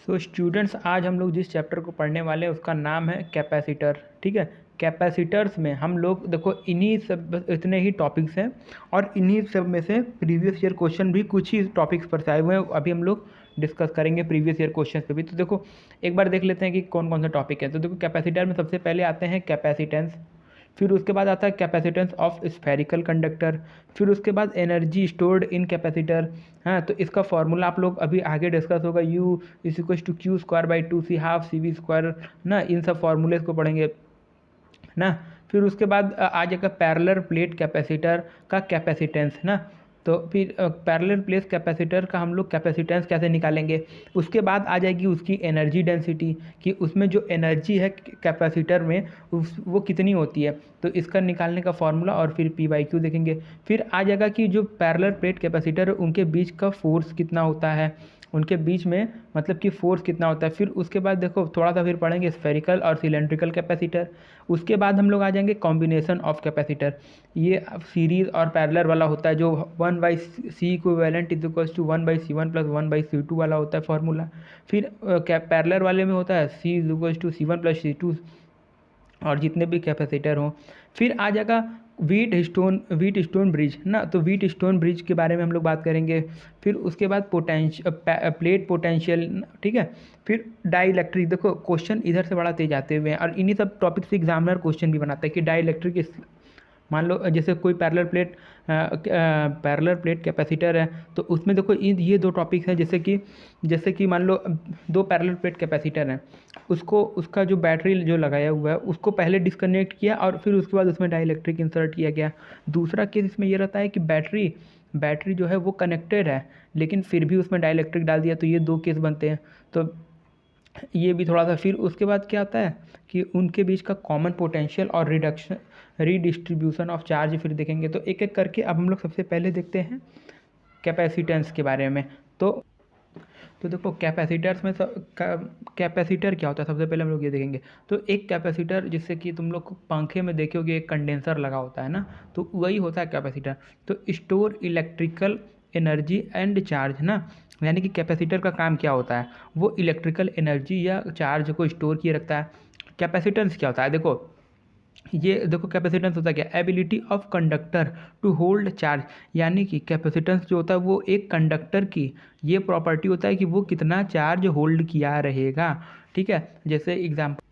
So students, आज हम लोग जिस चैप्टर को पढ़ने वाले हैं उसका नाम है कैपेसिटर। ठीक है। कैपेसिटर्स में हम लोग देखो इन्हीं सब इतने ही टॉपिक्स हैं और इन्हीं सब में से प्रीवियस ईयर क्वेश्चन भी कुछ ही टॉपिक्स पर से आए हुए हैं। अभी हम लोग डिस्कस करेंगे प्रीवियस ईयर क्वेश्चन पे भी। तो देखो एक बार देख लेते हैं कि कौन कौन सा टॉपिक है। तो देखो कैपेसिटर में सबसे पहले आते हैं कैपेसिटेंस, फिर उसके बाद आता है कैपेसिटेंस ऑफ स्फेरिकल कंडक्टर, फिर उसके बाद एनर्जी स्टोर्ड इन कैपेसिटर। हाँ, तो इसका फॉर्मूला आप लोग अभी आगे डिस्कस होगा, U is equal to Q square by two C half C V square ना, इन सब फॉर्मूलेज को पढ़ेंगे ना। फिर उसके बाद आ जाएगा पैरेलल प्लेट कैपेसिटर का कैपेसिटेंस ना। तो फिर पैरेलल प्लेट कैपेसिटर का हम लोग कैपेसिटेंस कैसे निकालेंगे। उसके बाद आ जाएगी उसकी एनर्जी डेंसिटी, कि उसमें जो एनर्जी है कैपेसिटर में वो कितनी होती है। तो इसका निकालने का फॉर्मूला और फिर पी बाई क्यू देखेंगे। फिर आ जाएगा कि जो पैरेलल प्लेट कैपेसिटर है उनके बीच का फोर्स कितना होता है, उनके बीच में मतलब कि फोर्स कितना होता है। फिर उसके बाद देखो थोड़ा सा फिर पढ़ेंगे स्फेरिकल और सिलेंड्रिकल कैपेसिटर। उसके बाद हम लोग आ जाएंगे कॉम्बिनेशन ऑफ कैपेसिटर। ये सीरीज और पैरेलल वाला होता है, जो 1/c equivalent is equals to 1/c1 plus 1/c2 वाला होता है फॉर्मूला। फिर पैरेलल वाले में होता है c is equals to c1 plus c2 और जितने भी कैपेसिटर हों। फिर आ जाएगा व्हीट स्टोन ब्रिज ना। तो व्हीट स्टोन ब्रिज के बारे में हम लोग बात करेंगे। फिर उसके बाद प्लेट पोटेंशियल, ठीक है। फिर डाई इलेक्ट्रिक, देखो क्वेश्चन इधर से बड़ा तेज आते हुए हैं और इन्हीं सब टॉपिक से एग्जामिनर क्वेश्चन भी बनाता है कि डाई इलेक्ट्रिक, मान लो जैसे कोई पैरेलल प्लेट कैपेसिटर है तो उसमें देखो ये दो टॉपिक्स हैं। जैसे कि मान लो दो पैरेलल प्लेट कैपेसिटर हैं, उसको उसका जो बैटरी जो लगाया हुआ है उसको पहले डिस्कनेक्ट किया और फिर उसके बाद उसमें डाइलेक्ट्रिक इंसर्ट किया गया। दूसरा केस इसमें ये रहता है कि बैटरी जो है वो कनेक्टेड है लेकिन फिर भी उसमें डाइलेक्ट्रिक डाल दिया, तो ये दो केस बनते हैं। तो ये भी थोड़ा सा। फिर उसके बाद क्या आता है कि उनके बीच का कॉमन पोटेंशियल और रीडिस्ट्रीब्यूशन ऑफ चार्ज फिर देखेंगे। तो एक एक करके अब हम लोग सबसे पहले देखते हैं कैपेसिटेंस के बारे में। तो देखो कैपेसिटर्स में कैपेसिटर क्या होता है सबसे पहले हम लोग ये देखेंगे। तो एक कैपेसिटर, जिससे कि तुम लोग पंखे में देखोगे एक कंडेंसर लगा होता है ना, तो वही होता है कैपेसिटर। तो store electrical energy and charge ना, यानी कि कैपेसिटर का काम क्या होता है, वो इलेक्ट्रिकल एनर्जी या चार्ज को स्टोर किए रखता है। कैपेसिटेंस क्या होता है, देखो कैपेसिटेंस होता है क्या, ability of conductor to hold charge. यानी कि कैपेसिटेंस जो होता है वो एक कंडक्टर की ये प्रॉपर्टी होता है कि वो कितना चार्ज होल्ड किया रहेगा। ठीक है। जैसे एग्जाम्पल,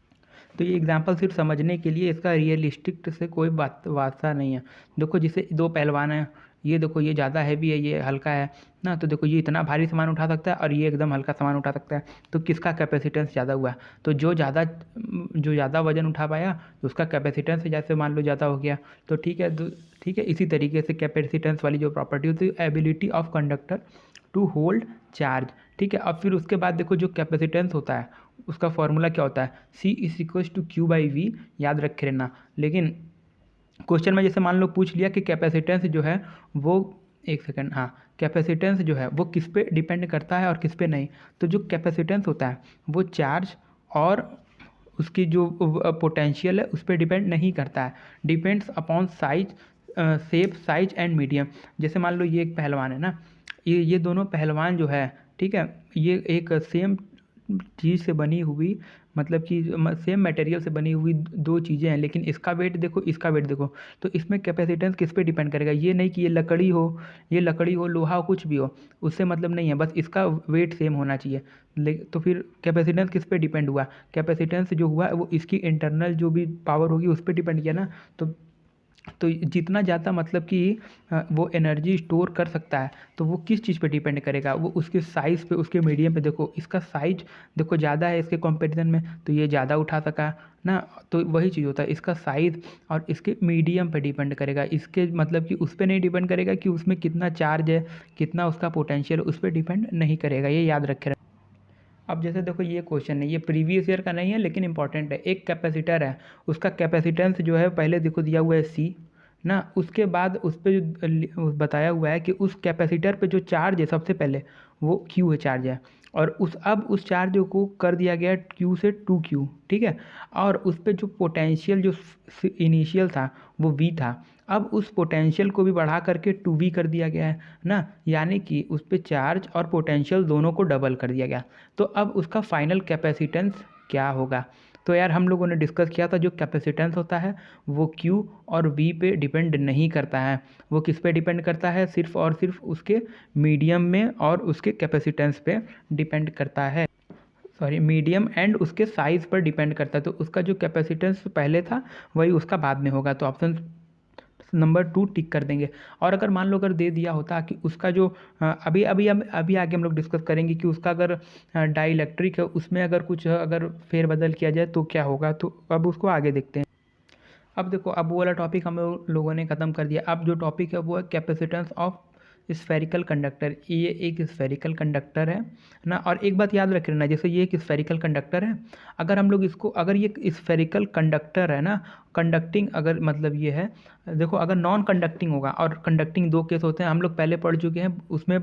तो ये एग्जाम्पल सिर्फ समझने के लिए, इसका रियलिस्टिक से कोई बात वास्ता नहीं है। देखो जैसे दो पहलवान हैं, ये देखो ये ज़्यादा हैवी है ये हल्का है ना। तो देखो ये इतना भारी सामान उठा सकता है और ये एकदम हल्का सामान उठा सकता है। तो किसका कैपेसिटेंस ज़्यादा हुआ, तो जो ज़्यादा वजन उठा पाया तो उसका कैपेसिटेंस जैसे मान लो ज़्यादा हो गया। तो ठीक है, इसी तरीके से कैपेसिटेंस वाली जो प्रॉपर्टी होती है ability of conductor to hold charge. ठीक है। अब फिर उसके बाद देखो जो कैपेसिटेंस होता है उसका फॉर्मूला क्या होता है, C is equals to Q by V, याद रखे रहना। लेकिन क्वेश्चन में जैसे मान लो पूछ लिया कि कैपेसिटेंस जो है वो, एक सेकंड, हाँ, कैपेसिटेंस जो है वो किस पे डिपेंड करता है और किस पे नहीं। तो जो कैपेसिटेंस होता है वो चार्ज और उसकी जो पोटेंशियल है उस पर डिपेंड नहीं करता है, depends upon size, shape, size and medium. जैसे मान लो ये एक पहलवान है ना, ये दोनों पहलवान जो है, ठीक है, ये एक सेम चीज़ से बनी हुई, मतलब कि सेम मटेरियल से बनी हुई दो चीज़ें हैं, लेकिन इसका वेट देखो इसका वेट देखो। तो इसमें कैपेसिटेंस किस पे डिपेंड करेगा, ये नहीं कि ये लकड़ी हो लोहा हो कुछ भी हो, उससे मतलब नहीं है, बस इसका वेट सेम होना चाहिए। तो फिर कैपेसिटेंस किस पे डिपेंड हुआ, कैपेसिटेंस जो हुआ वो इसकी इंटरनल जो भी पावर होगी उस पर डिपेंड किया ना। तो जितना ज़्यादा मतलब कि वो एनर्जी स्टोर कर सकता है तो वो किस चीज़ पे डिपेंड करेगा, वो उसके साइज़ पे, उसके मीडियम पे। देखो इसका साइज देखो ज़्यादा है इसके कंपैरिजन में, तो ये ज़्यादा उठा सका ना। तो वही चीज़ होता है, इसका साइज़ और इसके मीडियम पे डिपेंड करेगा, इसके मतलब कि उस पर नहीं डिपेंड करेगा कि उसमें कितना चार्ज है, कितना उसका पोटेंशियल, उस पर डिपेंड नहीं करेगा, ये याद रखे। अब जैसे देखो ये क्वेश्चन है, ये प्रीवियस ईयर का नहीं है लेकिन इंपॉर्टेंट है। एक कैपेसिटर है, उसका कैपेसिटेंस जो है पहले देखो दिया हुआ है C ना। उसके बाद उस पर जो बताया हुआ है कि उस कैपेसिटर पे जो चार्ज है सबसे पहले वो Q है, चार्ज है। और अब उस चार्ज को कर दिया गया Q से 2Q, ठीक है। और उस पर जो पोटेंशियल जो इनिशियल था वो V था, अब उस पोटेंशियल को भी बढ़ा करके 2v कर दिया गया है ना, यानी कि उस पर चार्ज और पोटेंशियल दोनों को डबल कर दिया गया। तो अब उसका फाइनल कैपेसिटेंस क्या होगा? तो यार हम लोगों ने डिस्कस किया था जो कैपेसिटेंस होता है वो Q और V पे डिपेंड नहीं करता है। वो किस पे डिपेंड करता है? सिर्फ और सिर्फ उसके मीडियम में और उसके कैपेसिटेंस पे डिपेंड करता है। सॉरी, मीडियम एंड उसके साइज़ पर डिपेंड करता है। तो उसका जो कैपेसिटेंस पहले था वही उसका बाद में होगा। तो ऑप्शन नंबर 2 टिक कर देंगे। और अगर मान लो अगर दे दिया होता कि उसका जो अभी आगे हम लोग डिस्कस करेंगे कि उसका अगर डाई इलेक्ट्रिक है उसमें अगर कुछ अगर फेरबदल किया जाए तो क्या होगा। तो अब उसको आगे देखते हैं। अब देखो, अब वो वाला टॉपिक हम लोगों ने ख़त्म कर दिया। अब जो टॉपिक है वो है कैपेसिटेंस ऑफ स्फेरिकल कंडक्टर। ये एक स्फेरिकल कंडक्टर है ना। और एक बात याद रख लेना, जैसे ये एक स्फेरिकल कंडक्टर है, अगर हम लोग इसको, अगर ये स्फेरिकल कंडक्टर है ना, कंडक्टिंग अगर मतलब ये है, देखो अगर नॉन कंडक्टिंग होगा और कंडक्टिंग दो केस होते हैं, हम लोग पहले पढ़ चुके हैं उसमें।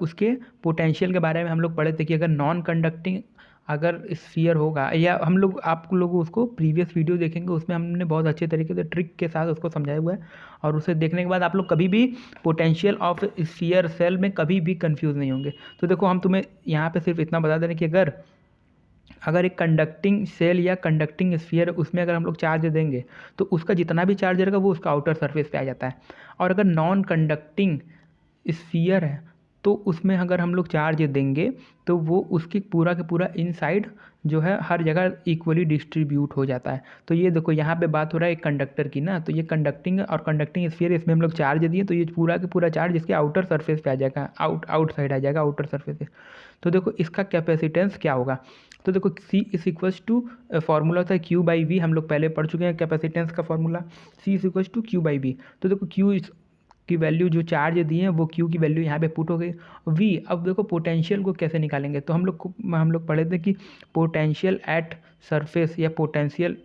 उसके पोटेंशियल के बारे में हम लोग पढ़े थे कि अगर नॉन कंडक्टिंग अगर स्फीयर होगा, या हम लोग आप लोग उसको प्रीवियस वीडियो देखेंगे उसमें हमने बहुत अच्छे तरीके से ट्रिक के साथ उसको समझाया हुआ है। और उसे देखने के बाद आप लोग कभी भी पोटेंशियल ऑफ स्फीयर सेल में कभी भी कंफ्यूज नहीं होंगे। तो देखो हम तुम्हें यहाँ पे सिर्फ इतना बता दे रहे हैं कि अगर एक कंडक्टिंग सेल या कंडक्टिंग स्फीयर उसमें अगर हम लोग चार्ज देंगे तो उसका जितना भी चार्ज रहेगा वो उसका आउटर सरफेस पे आ जाता है। और अगर नॉन कंडक्टिंग स्फीयर है तो उसमें अगर हम लोग चार्ज देंगे तो वो उसकी पूरा के पूरा इनसाइड जो है हर जगह इक्वली डिस्ट्रीब्यूट हो जाता है। तो ये देखो यहाँ पे बात हो रहा है एक कंडक्टर की ना, तो ये कंडक्टिंग और कंडक्टिंग स्फीयर, इसमें हम लोग चार्ज दिए तो ये पूरा के पूरा चार्ज इसके आउटर सरफेस पे आ जाएगा, आउटसाइड आ जाएगा आउटर सरफेस पे। तो देखो इसका कैपेसिटेंस क्या होगा। तो देखो C is equals to, formula होता है Q/V, हम लोग पहले पढ़ चुके हैं कैपेसिटेंस का formula. C is equals to Q/V। तो देखो Q की वैल्यू जो चार्ज दिए हैं वो Q की वैल्यू यहाँ पे पुट हो गई। V, अब देखो पोटेंशियल को कैसे निकालेंगे, तो हम लोग पढ़े थे कि पोटेंशियल एट सरफेस या पोटेंशियल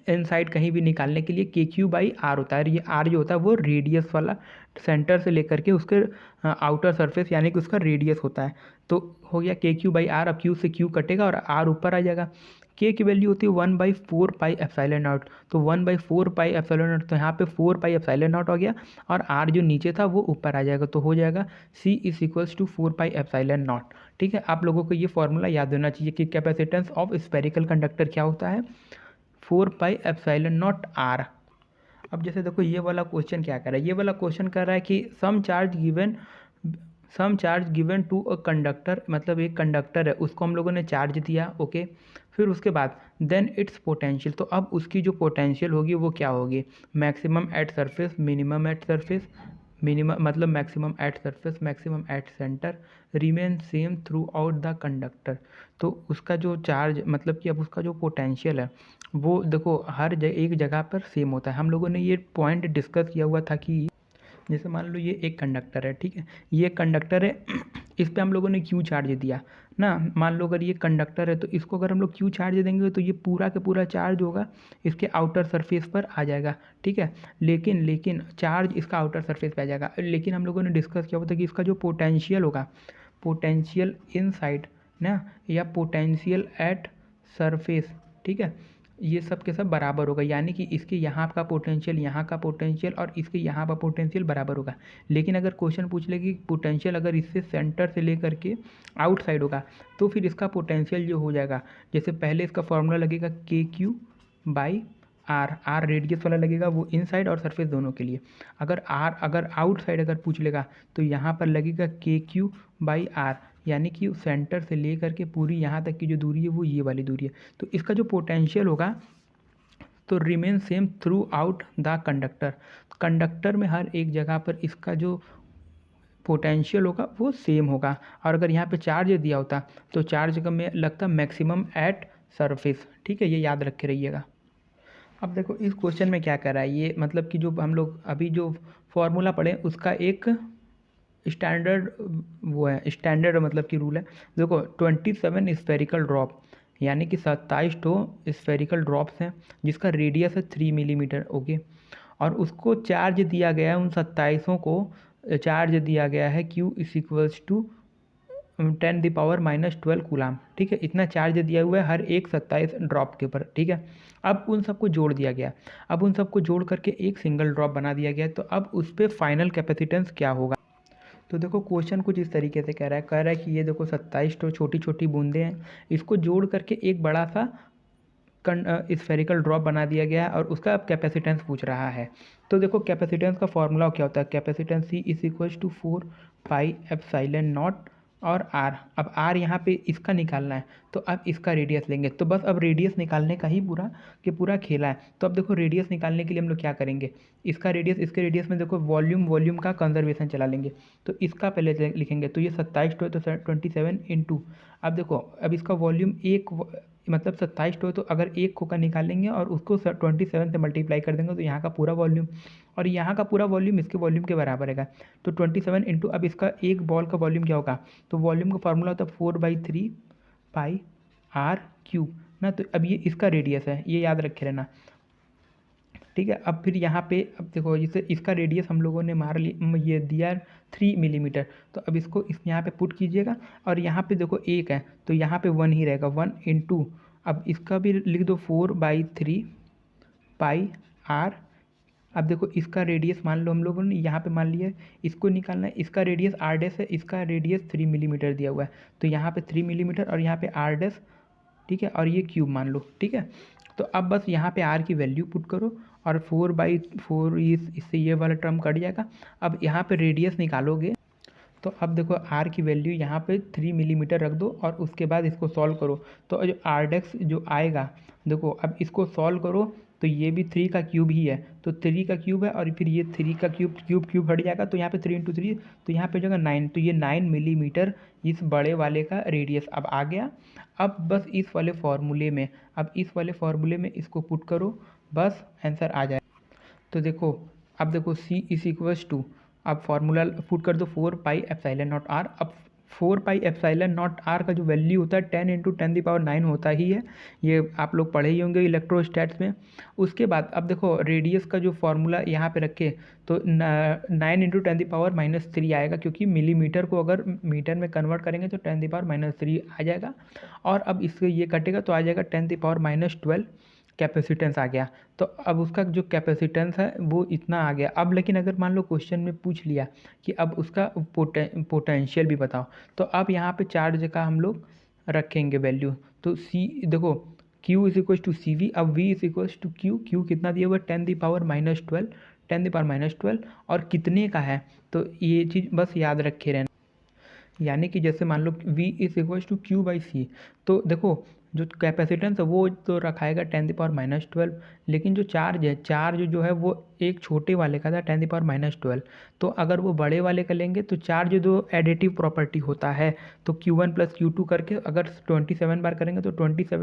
इनसाइड कहीं भी निकालने के लिए KQ/R होता है। ये R जो होता है वो रेडियस वाला, सेंटर से लेकर के उसके आउटर सरफेस यानी कि उसका रेडियस होता है। तो हो गया KQ/R। अब Q से Q कटेगा और R ऊपर आ जाएगा। K की वैल्यू होती है 1/4πε0। तो 1/4πε0, तो यहाँ पे 4πε0 हो गया और R जो नीचे था वो ऊपर आ जाएगा। तो हो जाएगा C इज इक्वल्स टू 4πε0। ठीक है, आप लोगों को ये फॉर्मूला याद होना चाहिए कि कैपेसिटेंस ऑफ स्फेरिकल कंडक्टर क्या होता है, 4πε0R। अब जैसे देखो ये वाला क्वेश्चन क्या कर रहा है, ये वाला क्वेश्चन कर रहा है कि some charge given to a conductor, मतलब एक कंडक्टर है उसको हम लोगों ने चार्ज दिया, ओके। फिर उसके बाद देन इट्स पोटेंशियल, तो अब उसकी जो पोटेंशियल होगी वो क्या होगी, maximum at surface, minimum at surface, minimum मतलब maximum at surface, maximum at centre, remain same throughout the conductor. तो उसका जो चार्ज मतलब कि अब उसका जो पोटेंशियल है वो देखो एक जगह पर सेम होता है। हम लोगों ने ये पॉइंट डिस्कस किया हुआ था कि जैसे मान लो ये एक कंडक्टर है, ठीक है, ये कंडक्टर है, इस पे हम लोगों ने क्यू चार्ज दिया ना। मान लो अगर ये कंडक्टर है तो इसको अगर हम लोग क्यू चार्ज देंगे तो ये पूरा के पूरा चार्ज होगा इसके आउटर सरफेस पर आ जाएगा, ठीक है। लेकिन चार्ज इसका आउटर सरफेस पे आ जाएगा। लेकिन हम लोगों ने डिस्कस किया हुआ था कि इसका जो पोटेंशियल होगा, पोटेंशियल इनसाइड ना या पोटेंशियल एट सरफेस, ठीक है, ये सब के सब बराबर होगा। यानी कि इसके यहाँ का पोटेंशियल, यहाँ का पोटेंशियल और इसके यहाँ का पोटेंशियल बराबर होगा। लेकिन अगर क्वेश्चन पूछ ले कि पोटेंशियल अगर इससे सेंटर से लेकर के आउटसाइड होगा तो फिर इसका पोटेंशियल जो हो जाएगा, जैसे पहले इसका फॉर्मूला लगेगा KQ/R रेडियस वाला लगेगा, वो इनसाइड और सरफेस दोनों के लिए। अगर आउटसाइड अगर पूछ लेगा तो यहाँ पर लगेगा KQ/R, यानी कि सेंटर से लेकर के पूरी यहाँ तक की जो दूरी है वो ये वाली दूरी है। तो इसका जो पोटेंशियल होगा तो remain same throughout the conductor में हर एक जगह पर इसका जो पोटेंशियल होगा वो सेम होगा। और अगर यहाँ पे चार्ज दिया होता तो चार्ज का में लगता मैक्सिमम एट सरफेस, ठीक है, ये याद रखे रहिएगा। अब देखो इस क्वेश्चन में क्या कर रहा है ये, मतलब कि जो हम लोग अभी जो फॉर्मूला पढ़े उसका एक स्टैंडर्ड वो है, स्टैंडर्ड मतलब कि रूल है। देखो 27 स्फेरिकल ड्रॉप, यानी कि 27 तो स्फेरिकल ड्रॉप्स हैं जिसका रेडियस है 3 मिलीमीटर, ओके। और उसको चार्ज दिया गया है, उन 27 को चार्ज दिया गया है Q is equals to 10⁻⁻12 coulomb, ठीक है, इतना चार्ज दिया हुआ है हर एक 27 ड्रॉप के ऊपर, ठीक है। अब उन सबको जोड़ दिया गया, अब उन सबको जोड़ करके एक सिंगल ड्रॉप बना दिया गया, तो अब उस पर फाइनल कैपेसिटेंस क्या होगा। तो देखो क्वेश्चन कुछ इस तरीके से कह रहा है कि ये देखो 27 तो छोटी छोटी बूंदें हैं, इसको जोड़ करके एक बड़ा सा स्फेरिकल ड्रॉप बना दिया गया है और उसका अब कैपेसिटेंस पूछ रहा है। तो देखो कैपेसिटेंस का फॉर्मूला क्या होता है, capacitance C is equal to 4πε0 और R। अब R यहाँ पे इसका निकालना है, तो अब इसका रेडियस लेंगे, तो बस अब रेडियस निकालने का ही पूरा खेला है। तो अब देखो रेडियस निकालने के लिए हम लोग क्या करेंगे, इसका रेडियस इसके रेडियस में देखो वॉल्यूम का कंजर्वेशन चला लेंगे, तो इसका पहले लिखेंगे, तो ये 27 तो 27 इंटू, अब देखो अब इसका वॉल्यूम मतलब 27 तो अगर एक को का निकालेंगे और उसको 27 से मल्टीप्लाई कर देंगे तो यहाँ का पूरा वॉल्यूम, और यहाँ का पूरा वॉल्यूम इसके वॉल्यूम के बराबर है। तो 27 इंटू, अब इसका एक बॉल का वॉल्यूम क्या होगा, तो वॉल्यूम का फार्मूला होता है 4/3πr³ ना। तो अब ये इसका रेडियस है, ये याद रखे रहना, ठीक है। अब फिर यहाँ पे अब देखो जैसे इसका रेडियस हम लोगों ने ये दिया 3 मिलीमीटर, तो अब इसको यहाँ पे पुट कीजिएगा, और यहाँ पे देखो एक है तो यहाँ पे 1 ही रहेगा, 1 इंटू, अब इसका भी लिख दो 4/3πr। अब देखो इसका रेडियस मान लो हम लोगों ने यहाँ पे मान लिया है, इसको निकालना है, इसका रेडियस r डैश है, इसका रेडियस 3 मिलीमीटर दिया हुआ है, तो यहाँ पे 3 मिलीमीटर और यहाँ पे r डैश, ठीक है, और ये क्यूब मान लो, ठीक है। तो अब बस यहाँ पे r की वैल्यू पुट करो और 4/4 इससे ये वाला टर्म कट जाएगा। अब यहाँ पे रेडियस निकालोगे, तो अब देखो r की वैल्यू यहाँ पे 3 मिलीमीटर रख दो और उसके बाद इसको सॉल्व करो, तो जो r डेक्स जो आएगा, देखो अब इसको सॉल्व करो तो ये भी 3 का क्यूब ही है, तो 3 का क्यूब है और फिर ये 3 का क्यूब हट जाएगा, तो यहाँ पे 3 इंटू 3, तो यहाँ पे जो है 9, तो ये 9 मिलीमीटर इस बड़े वाले का रेडियस अब आ गया। अब बस इस वाले फार्मूले में, इसको पुट करो, बस आंसर आ जाए। तो देखो अब देखो C इज इक्वल्स टू, अब फार्मूला पुट कर दो 4πε0r। अब 4πε0r का जो वैल्यू होता है 10 × 10⁹ होता ही है, ये आप लोग पढ़े ही होंगे इलेक्ट्रोस्टैट्स में। उसके बाद अब देखो रेडियस का जो फार्मूला यहाँ पे रखे, तो 9 × 10⁻³ आएगा, क्योंकि मिलीमीटर को अगर मीटर में कन्वर्ट करेंगे तो 10⁻³ आ जाएगा, और अब इससे ये कटेगा तो आ जाएगा 10⁻12 कैपेसिटेंस आ गया। तो अब उसका जो कैपेसिटेंस है वो इतना आ गया। अब लेकिन अगर मान लो क्वेश्चन में पूछ लिया कि अब उसका पोटेंशियल भी बताओ, तो अब यहाँ पे चार्ज का हम लोग रखेंगे वैल्यू, तो C देखो Q is equal to CV, अब V is equal to Q कितना दिया हुआ है 10⁻12 और कितने का है, तो ये चीज़ बस याद रखे रहना। यानी कि जैसे मान लो V is equal to Q/C, तो देखो जो कैपेसिटेंस है वो तो रखाएगा 10⁻12, लेकिन जो चार्ज जो है वो एक छोटे वाले का था 10⁻12, तो अगर वो बड़े वाले का लेंगे तो चार्ज जो एडिटिव प्रॉपर्टी होता है, तो Q1 + Q2 करके अगर 27 बार करेंगे तो 27 ×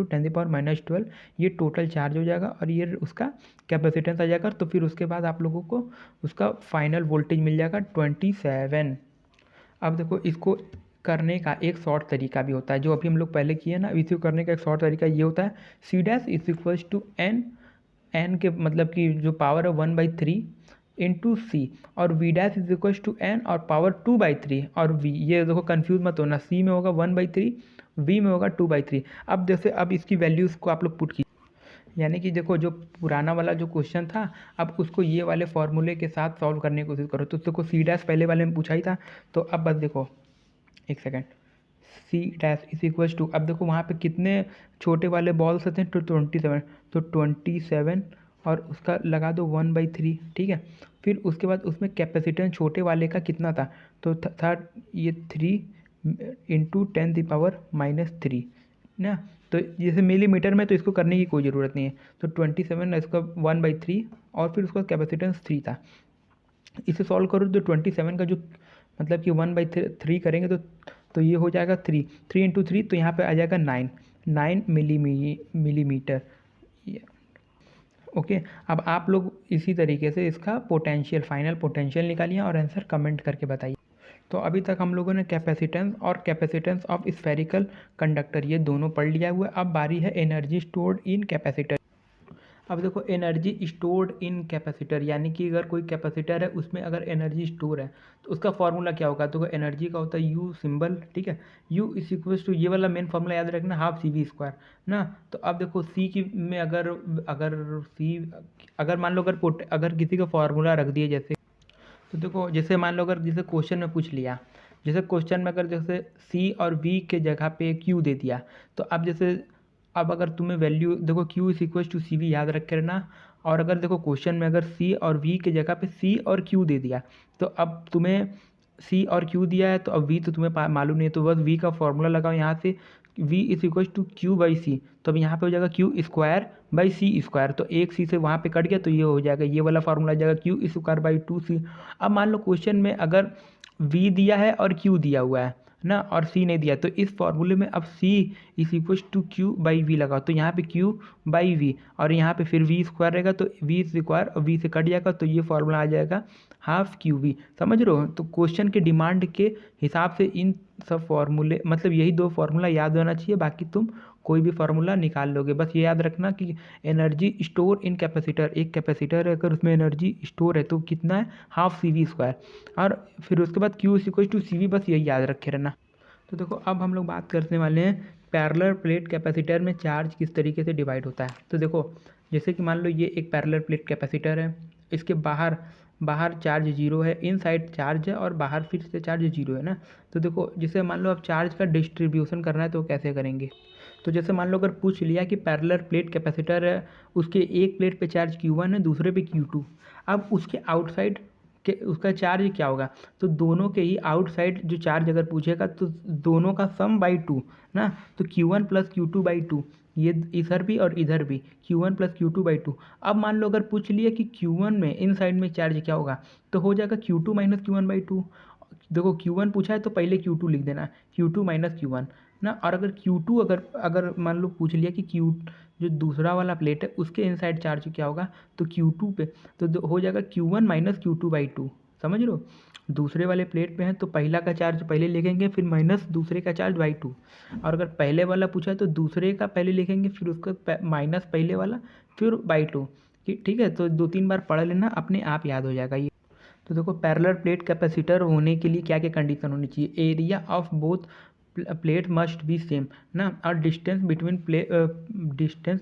10⁻12 ये टोटल चार्ज हो जाएगा, और ये उसका कैपेसिटेंस आ जाएगा। तो फिर उसके बाद आप लोगों को उसका फाइनल वोल्टेज मिल जाएगा 27। अब देखो इसको करने का एक शॉर्ट तरीका भी होता है, जो अभी हम लोग पहले किए ना, इसको करने का एक शॉर्ट तरीका ये होता है, C' is equals to n के मतलब कि जो पावर है 1/3 इंटू C, और V' is equals to n और पावर 2/3 और V, ये देखो कन्फ्यूज मत होना, C में होगा 1/3, V में होगा 2/3। अब जैसे अब इसकी वैल्यूज़ को आप लोग पुट कीजिए, यानी कि देखो जो पुराना वाला जो क्वेश्चन था, अब उसको ये वाले फॉर्मूले के साथ सॉल्व करने की कोशिश करो। तो देखो C' पहले वाले में पूछा ही था, तो अब बस देखो एक second, C' is equals to, अब देखो वहाँ पे कितने छोटे वाले बॉल्स होते हैं, तो 27, तो 27 और उसका लगा दो 1/3, ठीक है। फिर उसके बाद उसमें कैपेसिटेंस छोटे वाले का कितना था, तो था ये 3 × 10⁻³ ना, तो जैसे मिलीमीटर में तो इसको करने की कोई ज़रूरत नहीं है, तो 27 इसका 1/3 और फिर उसका कैपेसिटेंस 3 था। इसे सॉल्व करो तो 27 का जो मतलब कि 1/3 करेंगे तो ये हो जाएगा 3 × 3, तो यहाँ पे आ जाएगा 9 मिलीमीटर। ओके, अब आप लोग इसी तरीके से इसका फाइनल पोटेंशियल निकालिए और आंसर कमेंट करके बताइए। तो अभी तक हम लोगों ने कैपेसिटेंस ऑफ स्फेरिकल कंडक्टर ये दोनों पढ़ लिया हुआ है। अब बारी है एनर्जी स्टोर्ड इन कैपेसिटर। अब देखो एनर्जी स्टोर्ड इन कैपेसिटर, यानी कि अगर कोई कैपेसिटर है उसमें अगर एनर्जी स्टोर है तो उसका फॉर्मूला क्या होगा। तो एनर्जी का होता है यू सिंबल, ठीक है। यू इज इक्वल टू ये वाला मेन फॉर्मूला याद रखना, हाफ सी वी स्क्वायर ना। तो अब देखो सी की में अगर अगर सी अगर मान लो अगर किसी का फॉर्मूला रख दिए जैसे, तो देखो जैसे मान लो अगर जैसे क्वेश्चन में पूछ लिया, जैसे क्वेश्चन में अगर जैसे सी और वी के जगह पे क्यू दे दिया, तो अब जैसे अब अगर तुम्हें वैल्यू देखो Q is equal to C V याद रख के रखना। और अगर देखो क्वेश्चन में अगर सी और वी के जगह पे सी और क्यू दे दिया, तो अब तुम्हें सी और क्यू दिया है तो अब वी तो तुम्हें मालूम नहीं है, तो बस वी का फॉर्मूला लगाओ यहाँ से, V is equal to Q by C. तो अब यहाँ पे हो जाएगा Q square by C square, तो एक सी से वहाँ पे कट गया तो ये हो जाएगा, ये वाला फॉर्मूला आ जाएगा क्यू स्क्वायर बाई टू सी। अब मान लो क्वेश्चन में अगर वी दिया है और क्यू दिया हुआ है ना, और सी नहीं दिया, तो इस फॉर्मूले में अब C is equal to Q by V लगाओ, तो यहाँ पे क्यू बाई वी और यहाँ पे फिर वी स्क्वायर रहेगा, तो वी स्क्वायर और वी से कट जाएगा, तो ये फॉर्मूला आ जाएगा हाफ क्यू वी। समझ रहे हो। तो क्वेश्चन के डिमांड के हिसाब से इन सब फॉर्मूले मतलब यही दो फॉर्मूला याद होना चाहिए, बाकी तुम कोई भी फार्मूला निकाल लोगे। बस ये याद रखना कि एनर्जी स्टोर इन कैपेसिटर, एक कैपेसिटर है अगर उसमें एनर्जी स्टोर है तो कितना है, हाफ सी वी स्क्वायर, और फिर उसके बाद Q is equal to C V, बस यही याद रखे रहना। तो देखो अब हम लोग बात करने वाले हैं पैरेलल प्लेट कैपेसिटर में चार्ज किस तरीके से डिवाइड होता है। तो देखो जैसे कि मान लो ये एक पैरेलल प्लेट कैपेसिटर है, इसके बाहर बाहर चार्ज जीरो है, इन साइड चार्ज है और बाहर फिर से चार्ज जीरो है ना। तो देखो जैसे मान लो अब चार्ज का डिस्ट्रीब्यूशन करना है तो कैसे करेंगे। तो जैसे मान लो अगर पूछ लिया कि पैरेलल प्लेट कैपेसिटर है, उसके एक प्लेट पे चार्ज Q1 है, दूसरे पे Q2, अब उसके आउटसाइड के उसका चार्ज क्या होगा। तो दोनों के ही आउटसाइड जो चार्ज अगर पूछेगा तो दोनों का सम बाई टू ना, तो Q1 plus Q2 by two, ये इधर भी और इधर भी Q1 plus Q2 by two. अब मान लो अगर पूछ लिया कि Q1 में इन साइड में चार्ज क्या होगा, तो हो जाएगा Q2 minus Q1 by two. देखो Q1 पूछा है तो पहले Q2 लिख देना, Q2 माइनस Q1 ना। और अगर Q2 अगर अगर मान लो पूछ लिया कि Q जो दूसरा वाला प्लेट है उसके इनसाइड चार्ज क्या होगा, तो Q2 पे तो हो जाएगा Q1 minus Q2 by two. समझ लो, दूसरे वाले प्लेट पे है तो पहला का चार्ज पहले लिखेंगे फिर माइनस दूसरे का चार्ज बाई टू, और अगर पहले वाला पूछा है तो दूसरे का पहले लिखेंगे फिर उसका माइनस पहले वाला फिर बाई टू। ठीक है, तो 2-3 बार पढ़ लेना, अपने आप याद हो जाएगा ये। तो देखो पैरेलल प्लेट कैपेसिटर होने के लिए क्या क्या कंडीशन होनी चाहिए। Area of both plate must be same ना, और distance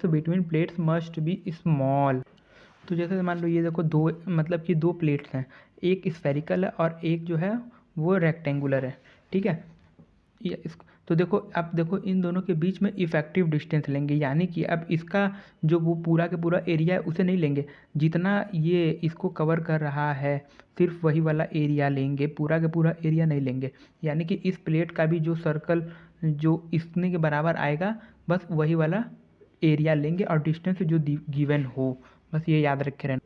between plates must be small. तो जैसे मान लो ये देखो दो मतलब कि दो प्लेट्स हैं, एक स्फेरिकल है और एक जो है वो रेक्टेंगुलर है, ठीक है। ये इस तो देखो अब देखो इन दोनों के बीच में इफेक्टिव डिस्टेंस लेंगे, यानी कि अब इसका जो वो पूरा के पूरा एरिया है उसे नहीं लेंगे, जितना ये इसको कवर कर रहा है सिर्फ वही वाला एरिया लेंगे, पूरा के पूरा एरिया नहीं लेंगे। यानी कि इस प्लेट का भी जो सर्कल जो इतने के बराबर आएगा बस वही वाला एरिया लेंगे, और डिस्टेंस जो गिवन हो, बस ये याद रखे रहना।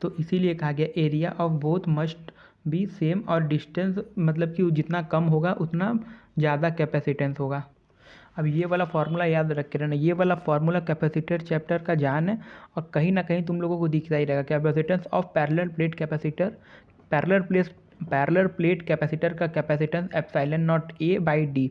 तो इसीलिए कहा गया area of both must be same, और डिस्टेंस मतलब कि जितना कम होगा उतना ज़्यादा कैपेसिटेंस होगा। अब ये वाला फार्मूला याद रख के रहना, ये वाला फार्मूला कैपेसिटर चैप्टर का जान है, और कहीं ना कहीं तुम लोगों को दिखता ही रहेगा। Capacitance of parallel plate capacitor, parallel plate capacitor का capacitance epsilon not A by D.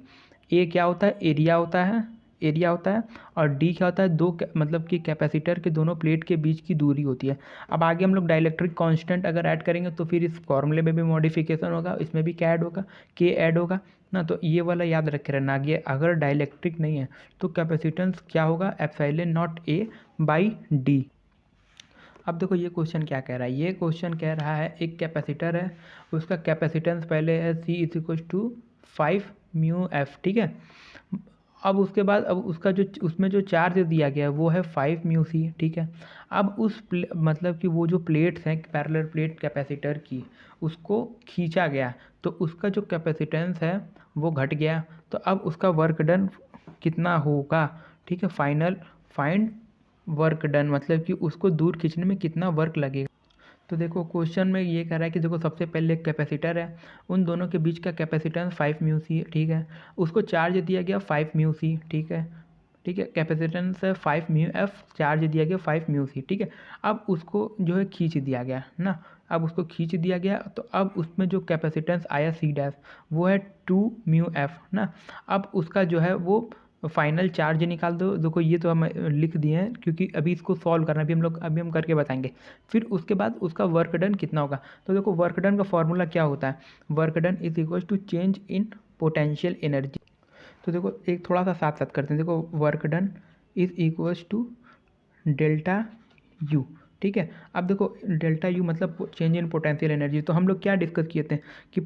A क्या होता है, एरिया होता है, और डी क्या होता है, मतलब कि कैपेसिटर के दोनों प्लेट के बीच की दूरी होती है। अब आगे हम लोग डाइलेक्ट्रिक कांस्टेंट अगर ऐड करेंगे तो फिर इस फॉर्मूले में भी मॉडिफिकेशन होगा, इसमें भी क्या ऐड होगा, के ऐड होगा ना। तो ये वाला याद रखे रहना। आगे अगर डाइलेक्ट्रिक नहीं है तो कैपेसिटेंस क्या होगा, epsilon not A by D. अब देखो ये क्वेश्चन क्या कह रहा है, ये क्वेश्चन कह रहा है एक कैपेसिटर है, उसका कैपेसिटेंस पहले है C is equal to 5 mu F, ठीक है। अब उसके बाद अब उसका जो उसमें जो चार्ज दिया गया है वो है 5 म्यू सी, ठीक है। अब मतलब कि वो जो प्लेट्स हैं पैरेलल प्लेट कैपेसिटर की, उसको खींचा गया तो उसका जो कैपेसिटेंस है वो घट गया, तो अब उसका वर्क डन कितना होगा, ठीक है। फाइंड वर्क डन मतलब कि उसको दूर खींचने में कितना वर्क लगेगा। तो देखो क्वेश्चन में ये कह रहा है कि देखो सबसे पहले एक कैपेसिटर है, उन दोनों के बीच का कैपेसिटेंस 5 म्यू सी, ठीक है। उसको चार्ज दिया गया 5 म्यू सी, ठीक है, कैपेसिटेंस है 5 म्यू एफ, चार्ज दिया गया 5 म्यू सी, ठीक है। अब उसको जो है खींच दिया गया ना, अब उसको खींच दिया गया तो अब उसमें जो कैपेसिटेंस आया सी डैश वो है 2 म्यू एफ ना। अब उसका जो है वो फाइनल चार्ज निकाल दो। देखो ये तो हम लिख दिए हैं क्योंकि अभी इसको सॉल्व करना अभी हम करके बताएंगे। फिर उसके बाद उसका वर्क डन कितना होगा। तो देखो वर्क डन का फॉर्मूला क्या होता है, work done is equal to change in potential energy. तो देखो एक थोड़ा सा साथ साथ करते हैं। देखो work done is equals to delta U, ठीक है। अब देखो डेल्टा यू मतलब चेंज इन पोटेंशियल एनर्जी। तो हम लोग क्या डिस्कस किए थे कि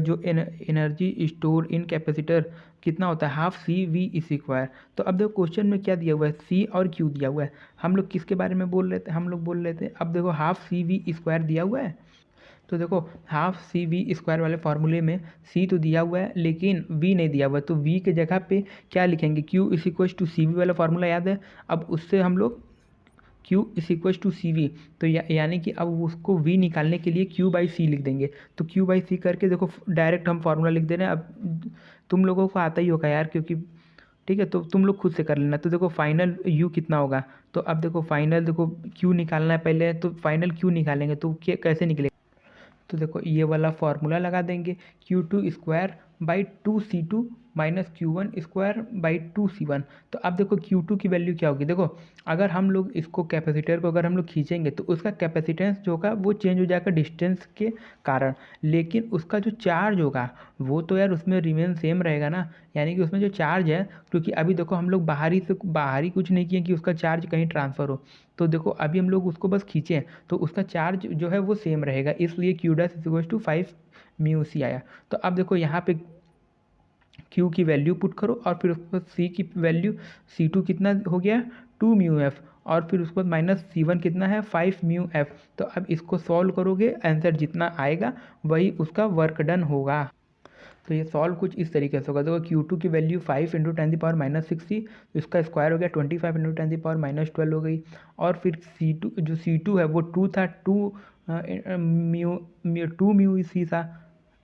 जो एनर्जी स्टोर इन कैपेसिटर कितना होता है, हाफ सी वी स्क्वायर। तो अब देखो क्वेश्चन में क्या दिया हुआ है, सी और क्यू दिया हुआ है। हम लोग किसके बारे में बोल रहे थे, हम लोग बोल रहे थे, अब देखो हाफ सी वी स्क्वायर दिया हुआ है। तो देखो हाफ सी वी स्क्वायर वाले फार्मूले में सी तो दिया हुआ है लेकिन वी नहीं दिया हुआ है। तो वी के जगह पे क्या लिखेंगे, Q is equal to C V वाला फार्मूला याद है। अब उससे हम लोग Q is equal to C V, तो यानी कि अब उसको V निकालने के लिए Q बाई सी लिख देंगे। तो Q बाई सी करके देखो डायरेक्ट हम फार्मूला लिख दे रहे हैं। अब तुम लोगों को आता ही होगा यार, क्योंकि ठीक है, तो तुम लोग खुद से कर लेना। तो देखो फाइनल U कितना होगा, तो अब देखो फाइनल देखो Q निकालना है पहले, तो फाइनल Q निकालेंगे तो कैसे निकलेगा। तो देखो ये वाला फॉर्मूला लगा देंगे, Q2 square by 2C2 minus Q1 square by 2C1। तो अब देखो Q2 की वैल्यू क्या होगी। देखो अगर हम लोग इसको कैपेसिटर को अगर हम लोग खींचेंगे तो उसका कैपेसिटेंस जो होगा वो चेंज हो जाएगा डिस्टेंस के कारण, लेकिन उसका जो चार्ज होगा वो तो यार उसमें रिमेन सेम रहेगा ना। यानी कि उसमें जो चार्ज है, क्योंकि अभी देखो हम लोग बाहरी कुछ नहीं किए कि उसका चार्ज कहीं ट्रांसफ़र हो। तो देखो अभी हम लोग उसको बस खींचें तो उसका चार्ज जो है वो सेम रहेगा, इसलिए Q dash is equal to 5 mu C आया। तो अब देखो यहाँ पे Q की वैल्यू पुट करो और फिर उसके बाद C की वैल्यू, C2 कितना हो गया 2 म्यू एफ, और फिर उसके बाद माइनस C1 कितना है 5 म्यू एफ। तो अब इसको सॉल्व करोगे, आंसर जितना आएगा वही उसका वर्क डन होगा। तो ये सॉल्व कुछ इस तरीके से होगा। देखो Q2 की वैल्यू 5 इंटू 10⁻⁻60, तो इसका स्क्वायर हो गया 25 इंटू 10⁻12 हो गई। और फिर C2 है वो 2 था, 2 म्यू सी था,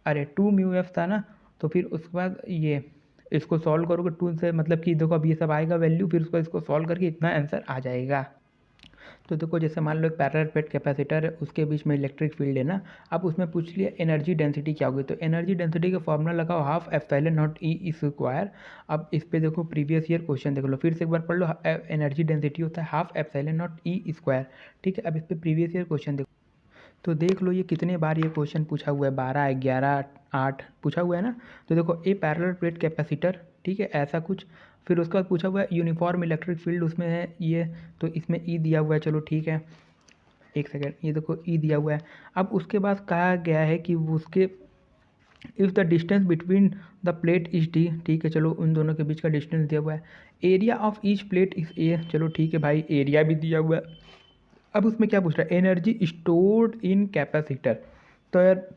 अरे 2 म्यू एफ था ना। तो फिर उसके बाद ये इसको सॉल्व करोगे 2 से, मतलब कि देखो अब ये सब आएगा वैल्यू, फिर उसको इसको सॉल्व करके इतना आंसर आ जाएगा। तो देखो जैसे मान लो एक पैरेलल प्लेट कैपेसिटर है, उसके बीच में इलेक्ट्रिक फील्ड है ना। अब उसमें पूछ लिया एनर्जी डेंसिटी क्या होगी। तो एनर्जी डेंसिटी का फॉर्मूला लगाओ half epsilon not E square. अब इस पे देखो प्रीवियस ईयर क्वेश्चन देख लो, फिर से एक बार पढ़ लो। एनर्जी डेंसिटी होता है half epsilon not E square, ठीक है। अब इस पे प्रीवियस ईयर क्वेश्चन देखो, तो देख लो ये कितने बार ये क्वेश्चन पूछा हुआ है, 12, 11, 8 पूछा हुआ है ना। तो देखो ए पैरेलल प्लेट कैपेसिटर, ठीक है, ऐसा कुछ। फिर उसके बाद पूछा हुआ है यूनिफॉर्म इलेक्ट्रिक फील्ड, उसमें है ये, तो इसमें ई दिया हुआ है, चलो ठीक है। एक सेकेंड, ये देखो ई दिया हुआ है। अब उसके बाद कहा गया है कि उसके if the distance between the plate is D, ठीक है, चलो उन दोनों के बीच का डिस्टेंस दिया हुआ है। Area of each plate is a, चलो ठीक है भाई, एरिया भी दिया हुआ है। अब उसमें क्या पूछ रहा है, एनर्जी स्टोर्ड इन कैपेसिटर। तो यार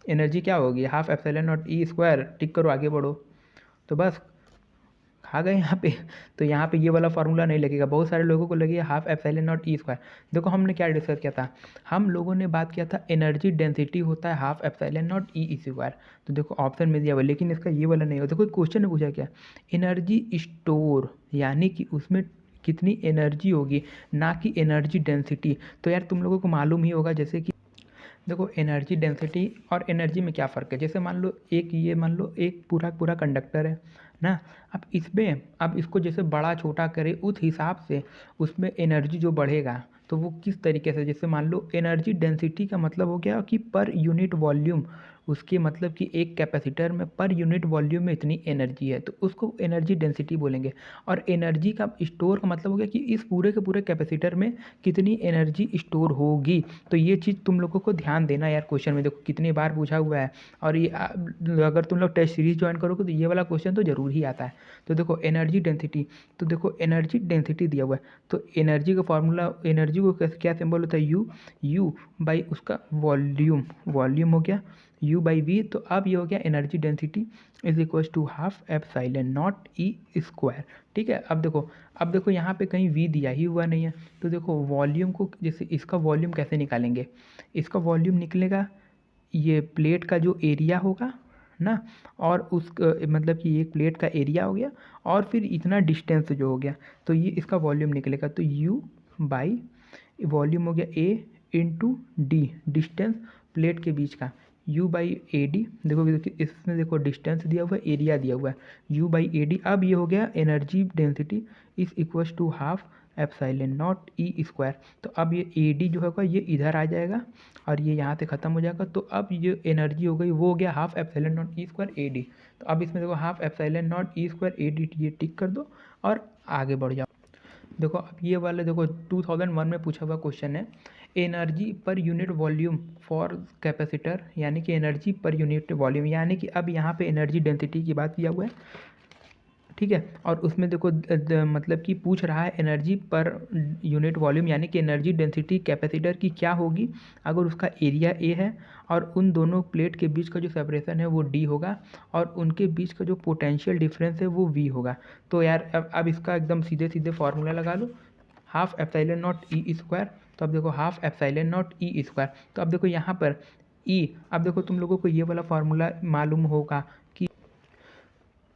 एनर्जी क्या होगी, half epsilon not E square, tick करो आगे बढ़ो। तो बस खा गए यहाँ पे। तो यहाँ पे ये वाला फार्मूला नहीं लगेगा, बहुत सारे लोगों को लगेगा half epsilon not E square. देखो हमने क्या डिस्कस किया था, हम लोगों ने बात किया था एनर्जी डेंसिटी होता है half epsilon not E square. तो देखो ऑप्शन में दिया हुआ, लेकिन इसका ये वाला नहीं हो। देखो क्वेश्चन ने पूछा क्या, एनर्जी स्टोर, यानी कि उसमें कितनी एनर्जी होगी, ना कि एनर्जी डेंसिटी। तो यार तुम लोगों को मालूम ही होगा, जैसे कि देखो एनर्जी डेंसिटी और एनर्जी में क्या फ़र्क है। जैसे मान लो मान लो एक पूरा पूरा कंडक्टर है ना। अब इसमें अब इसको जैसे बड़ा छोटा करे उस हिसाब से उसमें एनर्जी जो बढ़ेगा, तो वो किस तरीके से, जैसे मान लो एनर्जी डेंसिटी का मतलब हो गया कि पर यूनिट वॉल्यूम, उसके मतलब कि एक कैपेसिटर में पर यूनिट वॉल्यूम में इतनी एनर्जी है, तो उसको एनर्जी डेंसिटी बोलेंगे। और एनर्जी का स्टोर का मतलब हो गया कि इस पूरे के पूरे कैपेसिटर में कितनी एनर्जी स्टोर होगी। तो ये चीज़ तुम लोगों को ध्यान देना यार, क्वेश्चन में देखो कितनी बार पूछा हुआ है। और ये अगर तुम लोग टेस्ट सीरीज ज्वाइन करोगे तो ये वाला क्वेश्चन तो जरूर ही आता है। तो देखो एनर्जी डेंसिटी, तो देखो एनर्जी डेंसिटी दिया हुआ है, तो एनर्जी का फॉर्मूला, एनर्जी को क्या सिंबल होता है, यू बाई उसका वॉल्यूम, वॉल्यूम हो गया U बाई वी। तो अब ये हो गया energy density is equal to half epsilon not E square, ठीक है। अब देखो यहाँ पे कहीं V दिया ही हुआ नहीं है। तो देखो वॉल्यूम को, जैसे इसका वॉल्यूम कैसे निकालेंगे, इसका वॉल्यूम निकलेगा ये प्लेट का जो एरिया होगा ना, और उस मतलब कि एक प्लेट का एरिया हो गया और फिर इतना डिस्टेंस जो हो गया, तो ये इसका वॉल्यूम निकलेगा। तो U बाई वॉल्यूम हो गया A into D, distance plate के बीच का, U बाई ए डी, देखो इसमें देखो डिस्टेंस दिया हुआ है, एरिया दिया हुआ है, U बाई ए डी। अब ये हो गया energy density is equals to half epsilon not E square. तो अब ये ए डी जो होगा ये इधर आ जाएगा और ये यहाँ से ख़त्म हो जाएगा। तो अब ये एनर्जी हो गई वो हो गया half epsilon not E square A D. तो अब इसमें देखो half epsilon not E square A D, ये टिक कर दो और आगे बढ़ जाओ। देखो अब ये वाले देखो 2001 में पूछा हुआ क्वेश्चन है, energy per unit volume for capacitor, यानी कि एनर्जी पर यूनिट वॉल्यूम, यानी कि अब यहाँ पे एनर्जी डेंसिटी की बात किया हुआ है, ठीक है। और उसमें देखो मतलब कि पूछ रहा है एनर्जी पर यूनिट वॉल्यूम, यानी कि एनर्जी डेंसिटी कैपेसिटर की क्या होगी अगर उसका एरिया ए है और उन दोनों प्लेट के बीच का जो सेपरेशन है वो डी होगा और उनके बीच का जो पोटेंशियल डिफरेंस है वो वी होगा। तो यार अब इसका एकदम सीधे सीधे फार्मूला लगा लो, half epsilon not E square. तो अब देखो half epsilon not E square. तो अब देखो यहाँ पर ई, अब देखो तुम लोगों को ये वाला फार्मूला मालूम होगा कि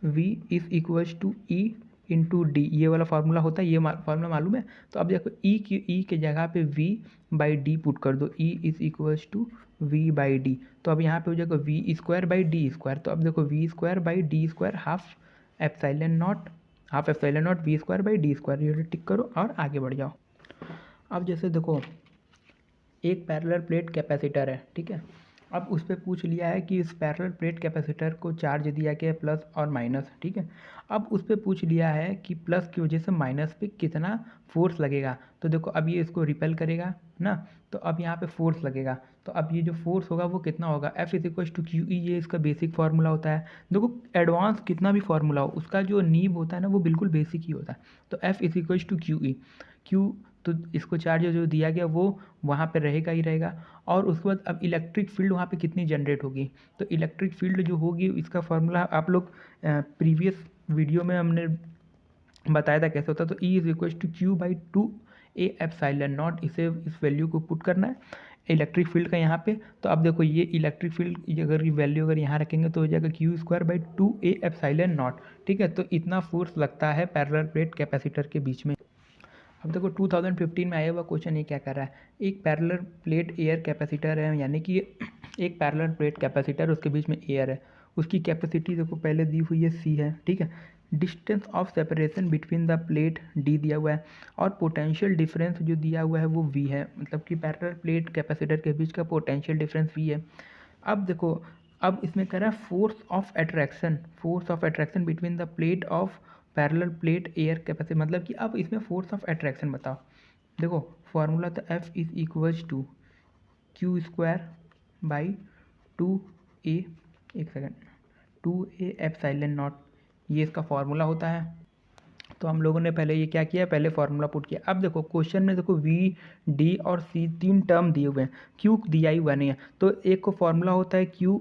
V is equals to E into D, ये वाला फार्मूला होता है, ये फार्मूला मालूम है। तो अब देखो ई के जगह पे V बाई डी पुट कर दो, E is equals to V by D. तो अब यहाँ पे हो जाएगा V square by D square. तो अब देखो V square by D square half epsilon not V square by D square, ये टिक करो और आगे बढ़ जाओ। अब जैसे देखो एक पैरेलल प्लेट कैपेसिटर है, ठीक है। अब उस पर पूछ लिया है कि इस पैरेलल प्लेट कैपेसिटर को चार्ज दिया गया है प्लस और माइनस, ठीक है। अब उस पर पूछ लिया है कि प्लस की वजह से माइनस पे कितना फोर्स लगेगा। तो देखो अब ये इसको रिपेल करेगा ना, तो अब यहाँ पे फोर्स लगेगा। तो अब ये जो फोर्स होगा वो कितना होगा, F is equal to Q E, ये इसका बेसिक फार्मूला होता है। देखो एडवांस कितना भी फार्मूला हो उसका जो नींव होता है ना वो बिल्कुल बेसिक ही होता है। तो F is equal to Q E, Q तो इसको चार्ज जो दिया गया वो वहाँ पे रहेगा ही रहेगा। और उसके बाद अब इलेक्ट्रिक फील्ड वहाँ पे कितनी जनरेट होगी, तो इलेक्ट्रिक फील्ड जो होगी इसका फार्मूला आप लोग प्रीवियस वीडियो में हमने बताया था कैसे होता है। तो E is equal to Q by two A epsilon not, इसे इस वैल्यू को पुट करना है इलेक्ट्रिक फील्ड का यहाँ पे। तो अब देखो ये इलेक्ट्रिक फील्ड अगर ये वैल्यू अगर यहाँ रखेंगे तो हो जाएगा Q square by two A epsilon not, ठीक है। तो इतना फोर्स लगता है पैरेलल प्लेट कैपेसिटर के बीच में। अब देखो 2015 में आया हुआ क्वेश्चन ये क्या कर रहा है, एक पैरेलल प्लेट एयर कैपेसिटर है, यानी कि एक पैरेलल प्लेट कैपेसिटर उसके बीच में एयर है, उसकी कैपेसिटी देखो पहले दी हुई है C है, ठीक है। Distance of separation between the plate D दिया हुआ है और पोटेंशियल डिफरेंस जो दिया हुआ है वो V है, मतलब कि पैरेलल प्लेट कैपेसिटर के बीच का पोटेंशियल डिफरेंस V है। अब देखो अब इसमें कह रहा है force of attraction between the plate of parallel plate air capacity, मतलब कि अब इसमें फोर्स ऑफ अट्रैक्शन बताओ। देखो फार्मूला तो F is equals to Q square by two A, एक second, two A epsilon not, ये इसका फार्मूला होता है। तो हम लोगों ने पहले ये क्या किया, पहले फार्मूला पुट किया। अब देखो क्वेश्चन में देखो V D और C तीन टर्म दिए हुए हैं, Q दिया ही हुआ नहीं है। तो एक को फार्मूला होता है Q,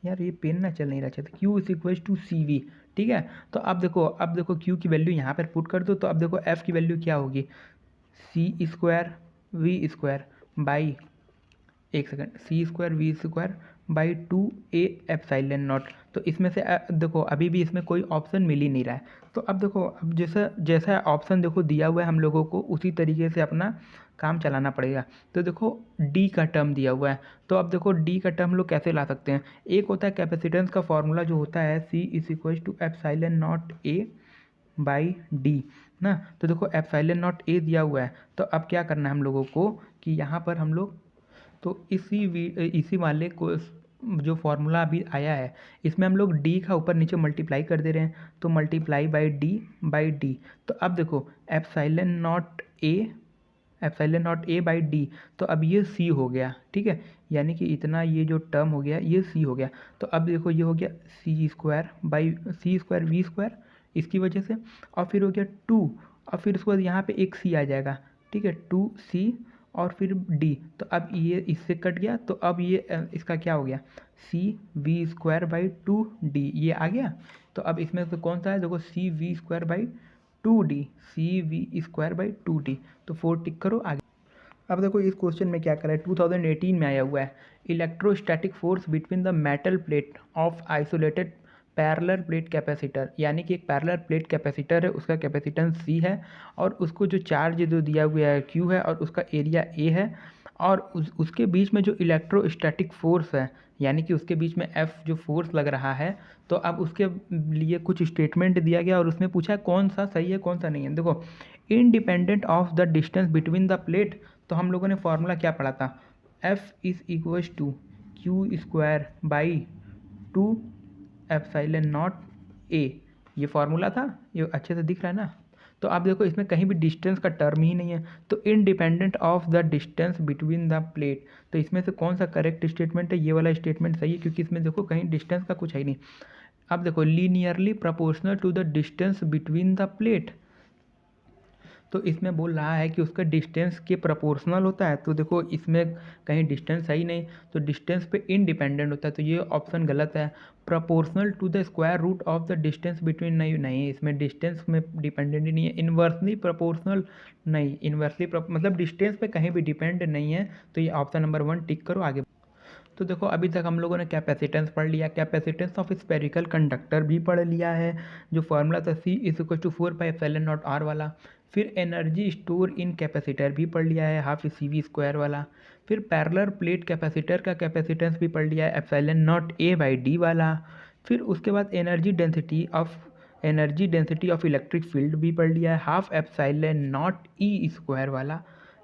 यार ये पेन ना चल नहीं रहा था, Q is equal to C V, ठीक है। तो अब देखो Q की वैल्यू यहाँ पर पुट कर दो। तो अब देखो F की वैल्यू क्या होगी, C square V square by, एक second, C square V square by two A epsilon not. तो इसमें से देखो अभी भी इसमें कोई ऑप्शन मिल ही नहीं रहा है। तो अब देखो अब जैसा ऑप्शन देखो दिया हुआ है हम लोगों को उसी तरीके से अपना काम चलाना पड़ेगा। तो देखो D का टर्म दिया हुआ है, तो अब देखो D का टर्म लोग कैसे ला सकते हैं, एक होता है कैपेसिटेंस का फॉर्मूला जो होता है C is equal to epsilon not A by D ना। तो देखो एप्सिलॉन नॉट A दिया हुआ है, तो अब क्या करना है हम लोगों को कि यहाँ पर हम लोग तो इसी वाले को जो फार्मूला अभी आया है इसमें हम लोग D का ऊपर नीचे मल्टीप्लाई कर दे रहे हैं, तो मल्टीप्लाई बाई डी। तो अब देखो epsilon not A by D, तो अब ये C हो गया, ठीक है, यानी कि इतना ये जो टर्म हो गया ये C हो गया। तो अब देखो ये हो गया C square by C square V square इसकी वजह से, और फिर हो गया 2, और फिर उसके बाद यहाँ पे एक C आ जाएगा, ठीक है, 2C और फिर D। तो अब ये इससे कट गया, तो अब ये इसका क्या हो गया C V square by 2D, ये आ गया। तो अब इसमें से कौन सा है, देखो C V square by 2D, C V square by 2D। तो 4 टिक करो आगे। अब देखो इस क्वेश्चन में क्या करा है, 2018 में आया हुआ है, electrostatic force between the metal plate of isolated parallel plate capacitor, यानी कि एक पैरेलल प्लेट कैपेसिटर है, उसका कैपेसिटेंस C है और उसको जो चार्ज जो दिया हुआ है Q है और उसका एरिया A है, और उसके बीच में जो इलेक्ट्रोस्टैटिक फोर्स है यानी कि उसके बीच में F जो फोर्स लग रहा है, तो अब उसके लिए कुछ स्टेटमेंट दिया गया और उसमें पूछा है कौन सा सही है कौन सा नहीं है। देखो, independent of the distance between the plate, तो हम लोगों ने फॉर्मूला क्या पढ़ा था, F is equals to Q square by 2 epsilon not A, ये फार्मूला था, ये अच्छे से दिख रहा है ना। तो आप देखो इसमें कहीं भी डिस्टेंस का टर्म ही नहीं है, तो independent of the distance between the plate, तो इसमें से कौन सा करेक्ट स्टेटमेंट है, ये वाला स्टेटमेंट सही है, क्योंकि इसमें देखो कहीं डिस्टेंस का कुछ है ही नहीं। अब देखो linearly proportional to the distance between the plate, तो इसमें बोल रहा है कि उसका डिस्टेंस के प्रोपोर्शनल होता है, तो देखो इसमें कहीं डिस्टेंस है ही नहीं, तो डिस्टेंस पे इंडिपेंडेंट होता है, तो ये ऑप्शन गलत है। Proportional to the square root of the distance between, नहीं इसमें डिस्टेंस में डिपेंडेंट ही नहीं है। इन्वर्सली प्रोपोर्शनल, नहीं इन्वर्सली मतलब डिस्टेंस पे कहीं भी डिपेंड नहीं है, तो ये ऑप्शन नंबर 1 टिक करो आगे। तो देखो अभी तक हम लोगों ने कैपेसिटेंस पढ़ लिया, कैपेसिटेंस ऑफ स्पेरिकल कंडक्टर भी पढ़ लिया है, जो फार्मूला था C is equal to 4πε0r वाला। फिर एनर्जी स्टोर इन कैपेसिटर भी पढ़ लिया है, हाफ CV स्क्वायर वाला। फिर पैरेलल प्लेट कैपेसिटर का कैपेसिटेंस भी पढ़ लिया है, ε0A/d वाला। फिर उसके बाद energy density of electric field भी पढ़ लिया है, हाफ ε0E स्क्वायर वाला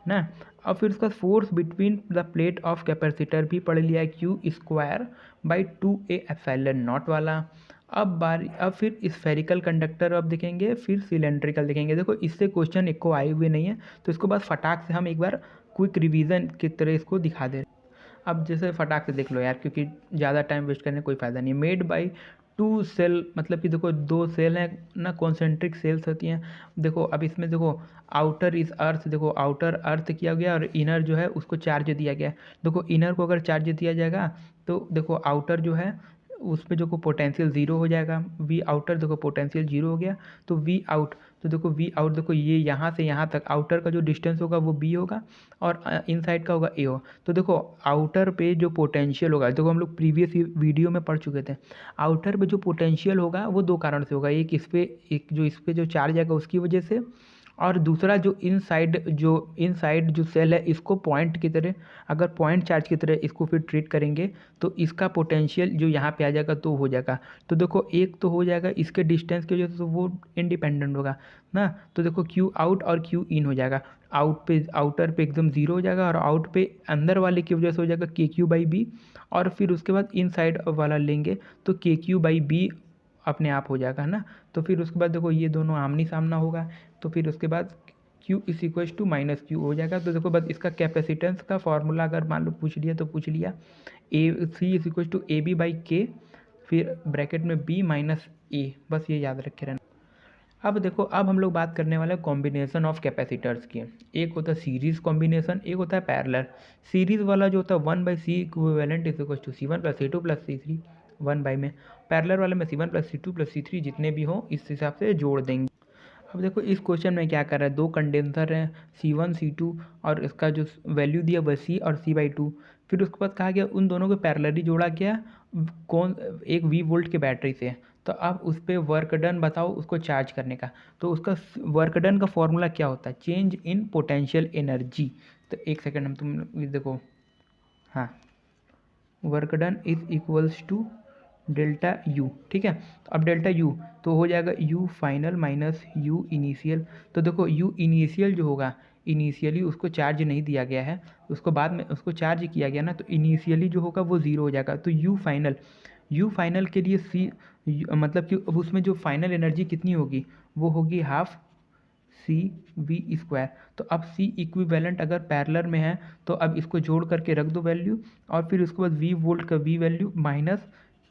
ना। और फिर उसका force between the plate of capacitor भी पढ़ लिया है, Q square by 2A epsilon not वाला। अब फिर स्फेरिकल कंडक्टर अब देखेंगे, फिर सिलेंड्रिकल देखेंगे। देखो इससे क्वेश्चन एक को आए हुए नहीं है, तो इसको बस फटाक से हम एक बार क्विक रिवीजन की तरह इसको दिखा दे रहे हैं। अब जैसे फटाक से देख लो यार, क्योंकि ज़्यादा टाइम वेस्ट करने कोई फ़ायदा नहीं है। मेड बाई 2 सेल, मतलब कि देखो 2 सेल हैं ना, कॉन्सेंट्रिक सेल्स होती हैं। देखो अब इसमें देखो आउटर इस अर्थ, देखो आउटर अर्थ किया गया और इनर जो है उसको चार्ज दिया गया। देखो इनर को अगर चार्ज दिया जाएगा तो देखो आउटर जो है उस पर जो को पोटेंशियल ज़ीरो हो जाएगा, वी आउटर देखो पोटेंशियल जीरो हो गया, तो वी आउट, तो देखो वी आउट देखो ये यहाँ से यहाँ तक आउटर का जो डिस्टेंस होगा वो बी होगा और इनसाइड का होगा ए होगा। तो देखो आउटर पे जो पोटेंशियल होगा, देखो हम लोग प्रीवियस वीडियो में पढ़ चुके थे, आउटर पे जो पोटेंशियल होगा वो 2 कारण से होगा, एक इस पे जो चार्ज आएगा उसकी वजह से, और दूसरा जो इनसाइड जो सेल है इसको पॉइंट की तरह, अगर पॉइंट चार्ज की तरह इसको फिर ट्रीट करेंगे तो इसका पोटेंशियल जो यहाँ पे आ जाएगा तो हो जाएगा। तो देखो एक तो हो जाएगा इसके डिस्टेंस की वजह से, तो वो इंडिपेंडेंट होगा ना। तो देखो क्यू आउट और क्यू इन हो जाएगा, आउटर पे एकदम ज़ीरो हो जाएगा और आउट पे अंदर वाले की वजह से हो जाएगा KQ/B, और फिर उसके बाद इनसाइड वाला लेंगे तो KQ/B अपने आप हो जाएगा ना। तो फिर उसके बाद देखो ये दोनों आमनी सामना होगा, तो फिर उसके बाद Q is equal to -Q हो जाएगा। तो देखो बस इसका कैपेसिटेंस का फॉर्मूला अगर मान लो पूछ लिया तो पूछ लिया, C is equal to AB/K, फिर ब्रैकेट में B माइनस A, बस ये याद रखे रहना। अब देखो अब हम लोग बात करने वाले हैं कॉम्बिनेशन ऑफ कैपेसिटर्स की। एक होता है सीरीज कॉम्बिनेशन, एक होता है पैरेलल। सीरीज वाला जो होता है 1/C equivalent is equal to C1 + C2 + C3 1/, में पैरेलल वाले में C1 + C2 + C3 जितने भी हों इस हिसाब से जोड़ देंगे। अब देखो इस क्वेश्चन में क्या कर रहा है, 2 कंडेंसर हैं C1 C2 और इसका जो वैल्यू दिया वह C और C/2। फिर उसके बाद कहा गया उन दोनों को पैरेलली जोड़ा गया कौन, एक V वोल्ट के बैटरी से। तो अब उस पर वर्क डन बताओ उसको चार्ज करने का, तो उसका वर्क डन का फॉर्मूला क्या होता है, चेंज इन पोटेंशियल एनर्जी। तो एक सेकेंड हम तुम देखो, हाँ work done is equals to delta U, ठीक है। तो अब डेल्टा U तो हो जाएगा U final minus U initial. तो देखो U इनिशियल जो होगा, इनिशियली उसको चार्ज नहीं दिया गया है, उसको बाद में उसको चार्ज किया गया ना, तो इनिशियली जो होगा वो 0 हो जाएगा। तो U फाइनल के लिए मतलब कि अब उसमें जो फाइनल एनर्जी कितनी होगी वो होगी हाफ CV²। तो अब C इक्विवेलेंट अगर पैरेलल में है तो अब इसको जोड़ करके रख दो वैल्यू, और फिर उसके बाद V वोल्ट का V वैल्यू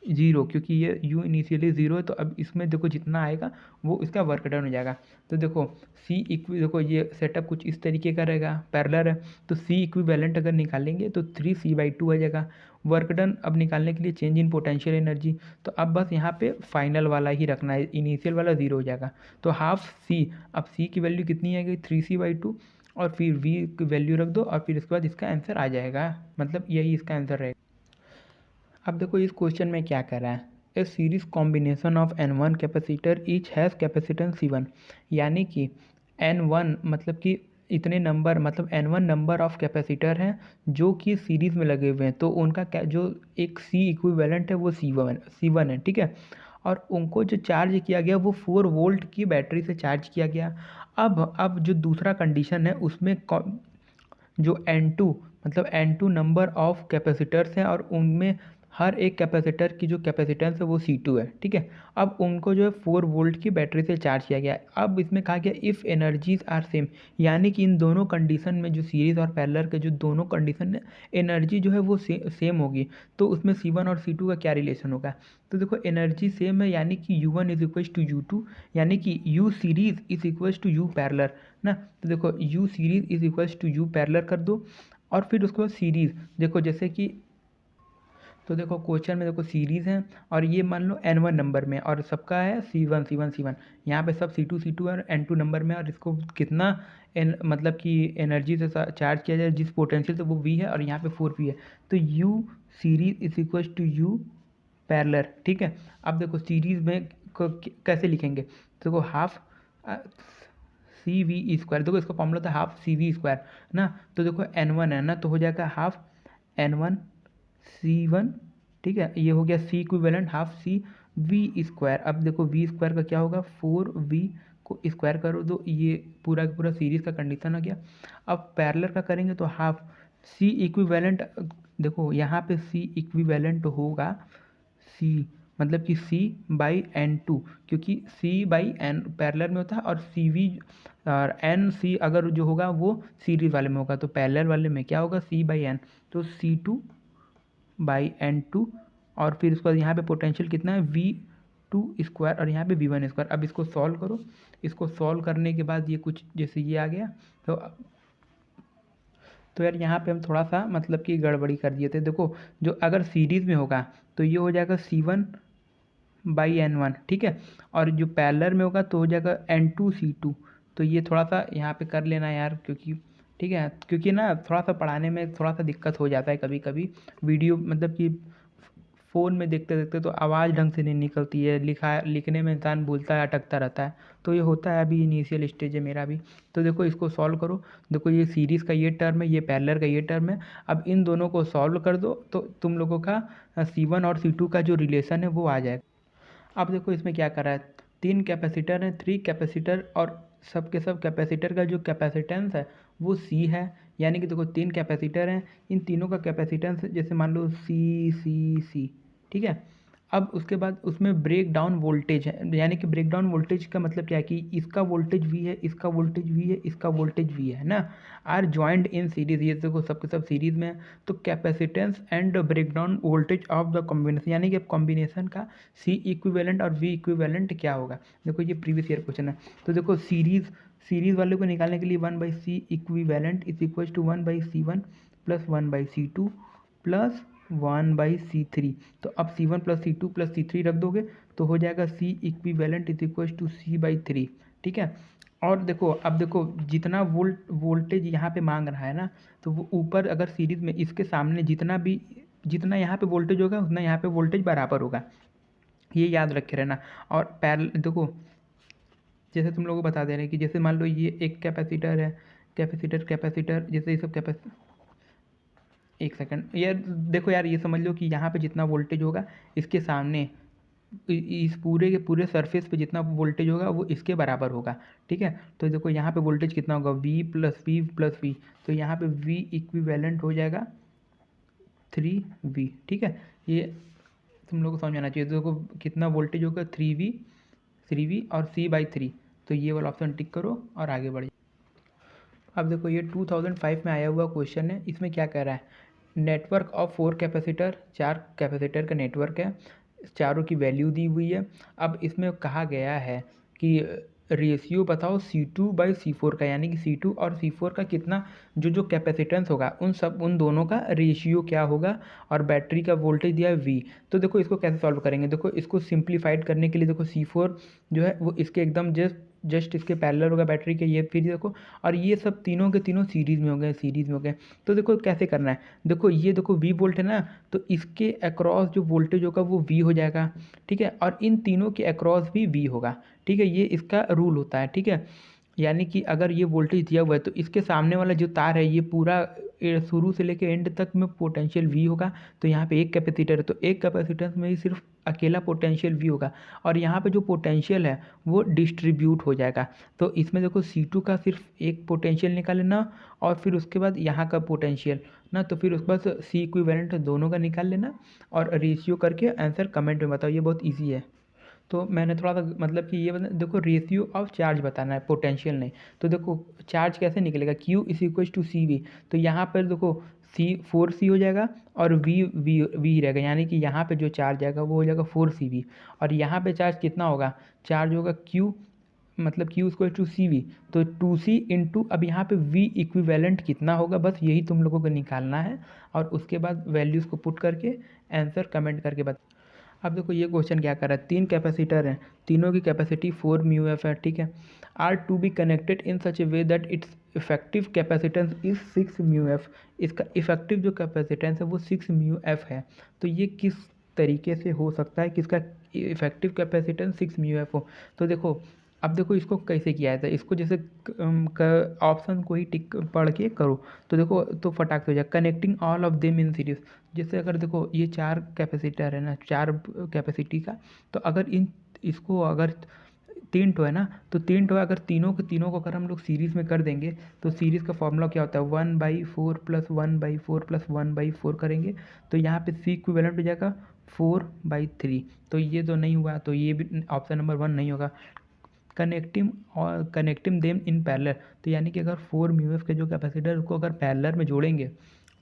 -0, क्योंकि ये U इनिशियली 0 है, तो अब इसमें देखो जितना आएगा वो इसका वर्क डन हो जाएगा। तो देखो देखो ये सेटअप कुछ इस तरीके का रहेगा, पैरेलल है, तो C इक्विवेलेंट अगर निकालेंगे तो 3C/2 आ जाएगा। वर्क डन अब निकालने के लिए चेंज इन पोटेंशियल एनर्जी, तो अब बस यहाँ पे फाइनल वाला ही रखना है, इनिशियल वाला 0 हो जाएगा। तो हाफ C, अब C की वैल्यू कितनी आ गई 3C/2, और फिर V की वैल्यू रख दो, और फिर इसके बाद इसका आंसर आ जाएगा, मतलब यही इसका आंसर रहेगा। अब देखो इस क्वेश्चन में क्या कर रहा है, a series combination of N1 capacitor each has capacitance C1, यानी कि N1 मतलब कि इतने नंबर मतलब N1 नंबर ऑफ कैपेसिटर हैं जो कि सीरीज़ में लगे हुए हैं, तो उनका क्या जो एक C इक्विवेलेंट है वो C1 है, ठीक है। और उनको जो चार्ज किया गया वो 4 वोल्ट की बैटरी से चार्ज किया गया। अब जो दूसरा कंडीशन है उसमें जो N2 मतलब N2 नंबर ऑफ कैपेसिटर्स हैं और उनमें हर एक कैपेसिटर की जो कैपेसिटेंस है वो C2 है, ठीक है। अब उनको जो है 4 वोल्ट की बैटरी से चार्ज किया गया है। अब इसमें कहा गया इफ़ एनर्जीज आर सेम, यानी कि इन दोनों कंडीशन में जो सीरीज़ और पैरेलल के जो दोनों कंडीशन है एनर्जी जो है वो सेम होगी, तो उसमें C1 और C2 का क्या रिलेशन होगा। तो देखो एनर्जी सेम है यानी कि U1 is equal to U2, यानी कि U series is equal to U parallel ना। तो देखो U series is equal to U parallel कर दो और फिर उसके बाद सीरीज़ देखो जैसे कि, तो देखो क्वेश्चन में देखो सीरीज़ है और ये मान लो N1 नंबर में और सबका है C1 यहाँ पे सब C2 और N2 नंबर में, और इसको कितना मतलब कि एनर्जी से चार्ज किया जाए जिस पोटेंशियल से वो V है और यहाँ पे 4V है, तो U series is equal to U parallel, ठीक है। अब देखो सीरीज़ में कैसे लिखेंगे, तो देखो हाफ CV², देखो इसका फॉर्मूला था हाफ CV² ना। तो देखो N1 है ना, तो हो जाएगा हाफ N1 C1, ठीक है। ये हो गया C इक्विवेलेंट हाफ CV²। अब देखो V² का क्या होगा 4V को स्क्वायर करो तो ये पूरा का पूरा सीरीज़ का कंडीशन हो गया। अब पैरेलल का करेंगे तो हाफ C इक्विवेलेंट, देखो यहाँ पे C इक्विवेलेंट होगा C मतलब कि C/N2, क्योंकि C/N पैरेलल में होता है और CV और NC अगर जो होगा वो सीरीज वाले में होगा, तो पैरेलल वाले में क्या होगा C/N, तो C2/N2। और फिर उसके बाद यहाँ पे पोटेंशियल कितना है V2² और यहाँ पे V1²। अब इसको सॉल्व करो, इसको सॉल्व करने के बाद ये कुछ जैसे ये आ गया, तो यार यहाँ पे हम थोड़ा सा मतलब कि गड़बड़ी कर दिए थे। देखो जो अगर सीरीज़ में होगा तो ये हो जाएगा C1/N1, ठीक है। और जो पैरेलल में होगा तो हो जाएगा N2 C2। तो ये थोड़ा सा यहाँ पे कर लेना यार, क्योंकि ठीक है, क्योंकि ना थोड़ा सा पढ़ाने में थोड़ा सा दिक्कत हो जाता है कभी कभी, वीडियो मतलब कि फ़ोन में देखते देखते तो आवाज़ ढंग से नहीं निकलती है, लिखने में इंसान भूलता है, अटकता रहता है, तो ये होता है। अभी इनिशियल स्टेज है मेरा भी। तो देखो इसको सॉल्व करो, देखो ये सीरीज़ का ये टर्म है, ये पैरेलल का ये टर्म है। अब इन दोनों को सॉल्व कर दो तो तुम लोगों का C1 और C2 का जो रिलेशन है वो आ जाएगा। अब देखो इसमें क्या करा है, 3 कैपेसिटर हैं, 3 कैपेसिटर और सब के सब कैपेसिटर का जो कैपेसिटेंस है वो C है, यानी कि देखो 3 कैपेसिटर हैं, इन तीनों का कैपेसिटेंस जैसे मान लो C, ठीक है। अब उसके बाद उसमें ब्रेक डाउन वोल्टेज है, यानी कि ब्रेक डाउन वोल्टेज का मतलब क्या है कि इसका वोल्टेज V है, इसका वोल्टेज V है, इसका वोल्टेज V है ना, आर जॉइंट इन सीरीज, ये देखो सबके सब सीरीज में है। तो capacitance and break down voltage of the combination, यानी कि अब कॉम्बिनेशन का C इक्विवेलेंट और V इक्विवेलेंट क्या होगा। देखो ये प्रीवियस ईयर क्वेश्चन है, तो देखो सीरीज वाले को निकालने के लिए 1/C equivalent is equal to 1/C1 plus 1/C2 plus 1/C3। तो अब C1 plus C2 plus C3 रख दोगे तो हो जाएगा C equivalent is equal to C/3, ठीक है। और देखो अब देखो जितना वोल्टेज यहाँ पे मांग रहा है ना, तो वो ऊपर अगर सीरीज में इसके सामने जितना यहाँ पे वोल्टेज होगा उतना यहाँ पे वोल्टेज बराबर होगा, ये याद रखे रहना। और पैरेलल देखो जैसे तुम लोगों को बता दे रहे हैं कि जैसे मान लो ये एक कैपेसिटर है, कैपेसिटर जैसे ये सब एक सेकंड यार, देखो यार ये समझ लो कि यहाँ पे जितना वोल्टेज होगा इसके सामने इस पूरे के पूरे सरफेस पे जितना वोल्टेज होगा वो इसके बराबर होगा, ठीक है। तो देखो यहाँ पे वोल्टेज कितना होगा V+V+V, तो यहाँ पे V इक्विवेलेंट हो जाएगा 3V, ठीक है। ये तुम लोग को समझ आना चाहिए। तो देखो कितना वोल्टेज होगा 3V और C/3, तो ये वाला ऑप्शन टिक करो और आगे बढ़। अब देखो ये 2005 में आया हुआ क्वेश्चन है, इसमें क्या कह रहा है, नेटवर्क ऑफ 4 कैपेसिटर, 4 कैपेसिटर का नेटवर्क है, चारों की वैल्यू दी हुई है। अब इसमें कहा गया है कि रेशियो बताओ C2/C4 का, यानी कि C2 और C4 का कितना जो कैपेसिटेंस होगा उन दोनों का रेशियो क्या होगा, और बैटरी का वोल्टेज दिया है V। तो देखो इसको कैसे सॉल्व करेंगे, देखो इसको सिंप्लीफाइड करने के लिए देखो C4 जो है वो इसके एकदम जस्ट इसके पैरेलल होगा बैटरी के, ये फिर देखो और ये सब तीनों के तीनों सीरीज़ में हो गए। तो देखो कैसे करना है, देखो ये देखो V वोल्ट है ना, तो इसके अक्रॉस जो वोल्टेज होगा वो V हो जाएगा, ठीक है। और इन तीनों के अक्रॉस भी V होगा, ठीक है। ये इसका रूल होता है, ठीक है। यानी कि अगर ये वोल्टेज दिया हुआ है तो इसके सामने वाला जो तार है ये पूरा शुरू से लेकर एंड तक में पोटेंशियल वी होगा। तो यहाँ पे एक कैपेसिटर है तो एक कैपेसिटेंस में ही सिर्फ अकेला पोटेंशियल वी होगा, और यहाँ पे जो पोटेंशियल है वो डिस्ट्रीब्यूट हो जाएगा। तो इसमें देखो C2 का सिर्फ एक पोटेंशियल निकाल लेना, और फिर उसके बाद यहाँ का पोटेंशियल ना, तो फिर उसके बाद सी इक्विवेलेंट दोनों का निकाल लेना और रेशियो करके आंसर कमेंट में बताओ। ये बहुत ईजी है। तो मैंने थोड़ा सा मतलब कि ये देखो रेशियो ऑफ चार्ज बताना है, पोटेंशियल नहीं। तो देखो चार्ज कैसे निकलेगा, Q is equal to C V. तो यहाँ पर देखो C 4C हो जाएगा और V रहेगा, यानी कि यहाँ पे जो चार्ज आएगा वो हो जाएगा 4CV। और यहाँ पे चार्ज कितना होगा, चार्ज होगा Q, मतलब Q equal to C V. तो 2C इंटू अब यहाँ पे V इक्विवेलेंट कितना होगा, बस यही तुम लोगों को निकालना है, और उसके बाद वैल्यूज़ को पुट करके आंसर कमेंट करके बता। अब देखो ये क्वेश्चन क्या कर रहा है, 3 कैपेसिटर हैं, तीनों की कैपेसिटी 4 म्यू एफ है, ठीक है। Are to be connected in such a way that it's effective capacitance is 6 mu F. इसका इफेक्टिव जो कैपेसिटेंस है वो 6 म्यू एफ है। तो ये किस तरीके से हो सकता है कि इसका इफेक्टिव कैपेसिटेंस 6 म्यू एफ हो। तो देखो अब देखो इसको कैसे किया जाता है, इसको जैसे ऑप्शन को ही टिक पढ़ के करो। तो देखो तो फटाक से हो जाए, connecting all of them in series. जैसे अगर देखो ये 4 कैपेसिटर है ना, 4 कैपेसिटी का, तो अगर इसको अगर 3 ठो है ना, तो 3 ठो अगर तीनों को अगर हम लोग सीरीज़ में कर देंगे तो सीरीज़ का फॉर्मूला क्या होता है, 1/4 प्लस 1/4 प्लस 1/4 करेंगे। तो यहाँ पे सी इक्विवेलेंट हो जाएगा 4/3। तो ये तो नहीं हुआ, तो ये भी ऑप्शन नंबर 1 नहीं होगा। कनेक्टिंग देम इन पैरेलल, तो यानी कि अगर 4 म्यू एफ के जो कैपेसिटर उसको अगर पैरेलल में जोड़ेंगे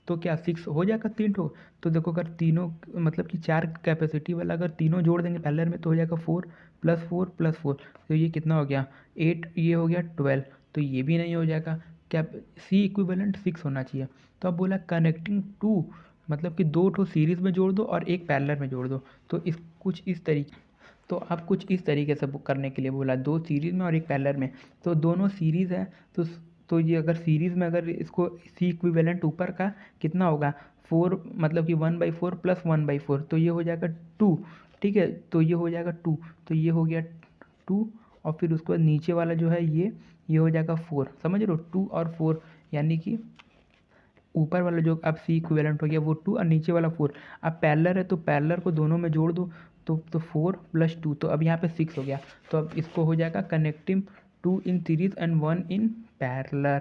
तो क्या 6 हो जाएगा 3 ठो। तो देखो अगर तीनों मतलब कि 4 कैपेसिटी वाला अगर तीनों जोड़ देंगे पैरेलल में तो हो जाएगा 4 + 4 + 4। तो ये कितना हो गया 8, ये हो गया 12। तो ये भी नहीं हो जाएगा, क्या सी इक्विवेलेंट 6 होना चाहिए। तो अब बोला कनेक्टिंग 2, मतलब कि 2 ठो सीरीज़ में जोड़ दो और एक पैरेलल में जोड़ दो। तो इस कुछ इस तरीके, तो आप कुछ इस तरीके से बुक करने के लिए बोला, 2 सीरीज़ में और एक पैरेलल में। तो दोनों सीरीज़ है, तो ये अगर सीरीज़ में अगर इसको सी इक्विवेलेंट ऊपर का कितना होगा 4, मतलब कि 1/4 प्लस 1/4, तो ये हो जाएगा 2, ठीक है। तो ये हो जाएगा 2, तो ये हो गया 2, और फिर उसके बाद नीचे वाला जो है ये हो जाएगा 4, समझ रहे हो, 2 और 4, यानी कि ऊपर वाला जो अब सी इक्विवेलेंट हो गया वो 2 और नीचे वाला 4। अब पैरेलल है तो पैरेलल को दोनों में जोड़ दो, तो 4 + 2, तो अब यहाँ पे 6 हो गया। तो अब इसको हो जाएगा connecting 2 in series and 1 in parallel.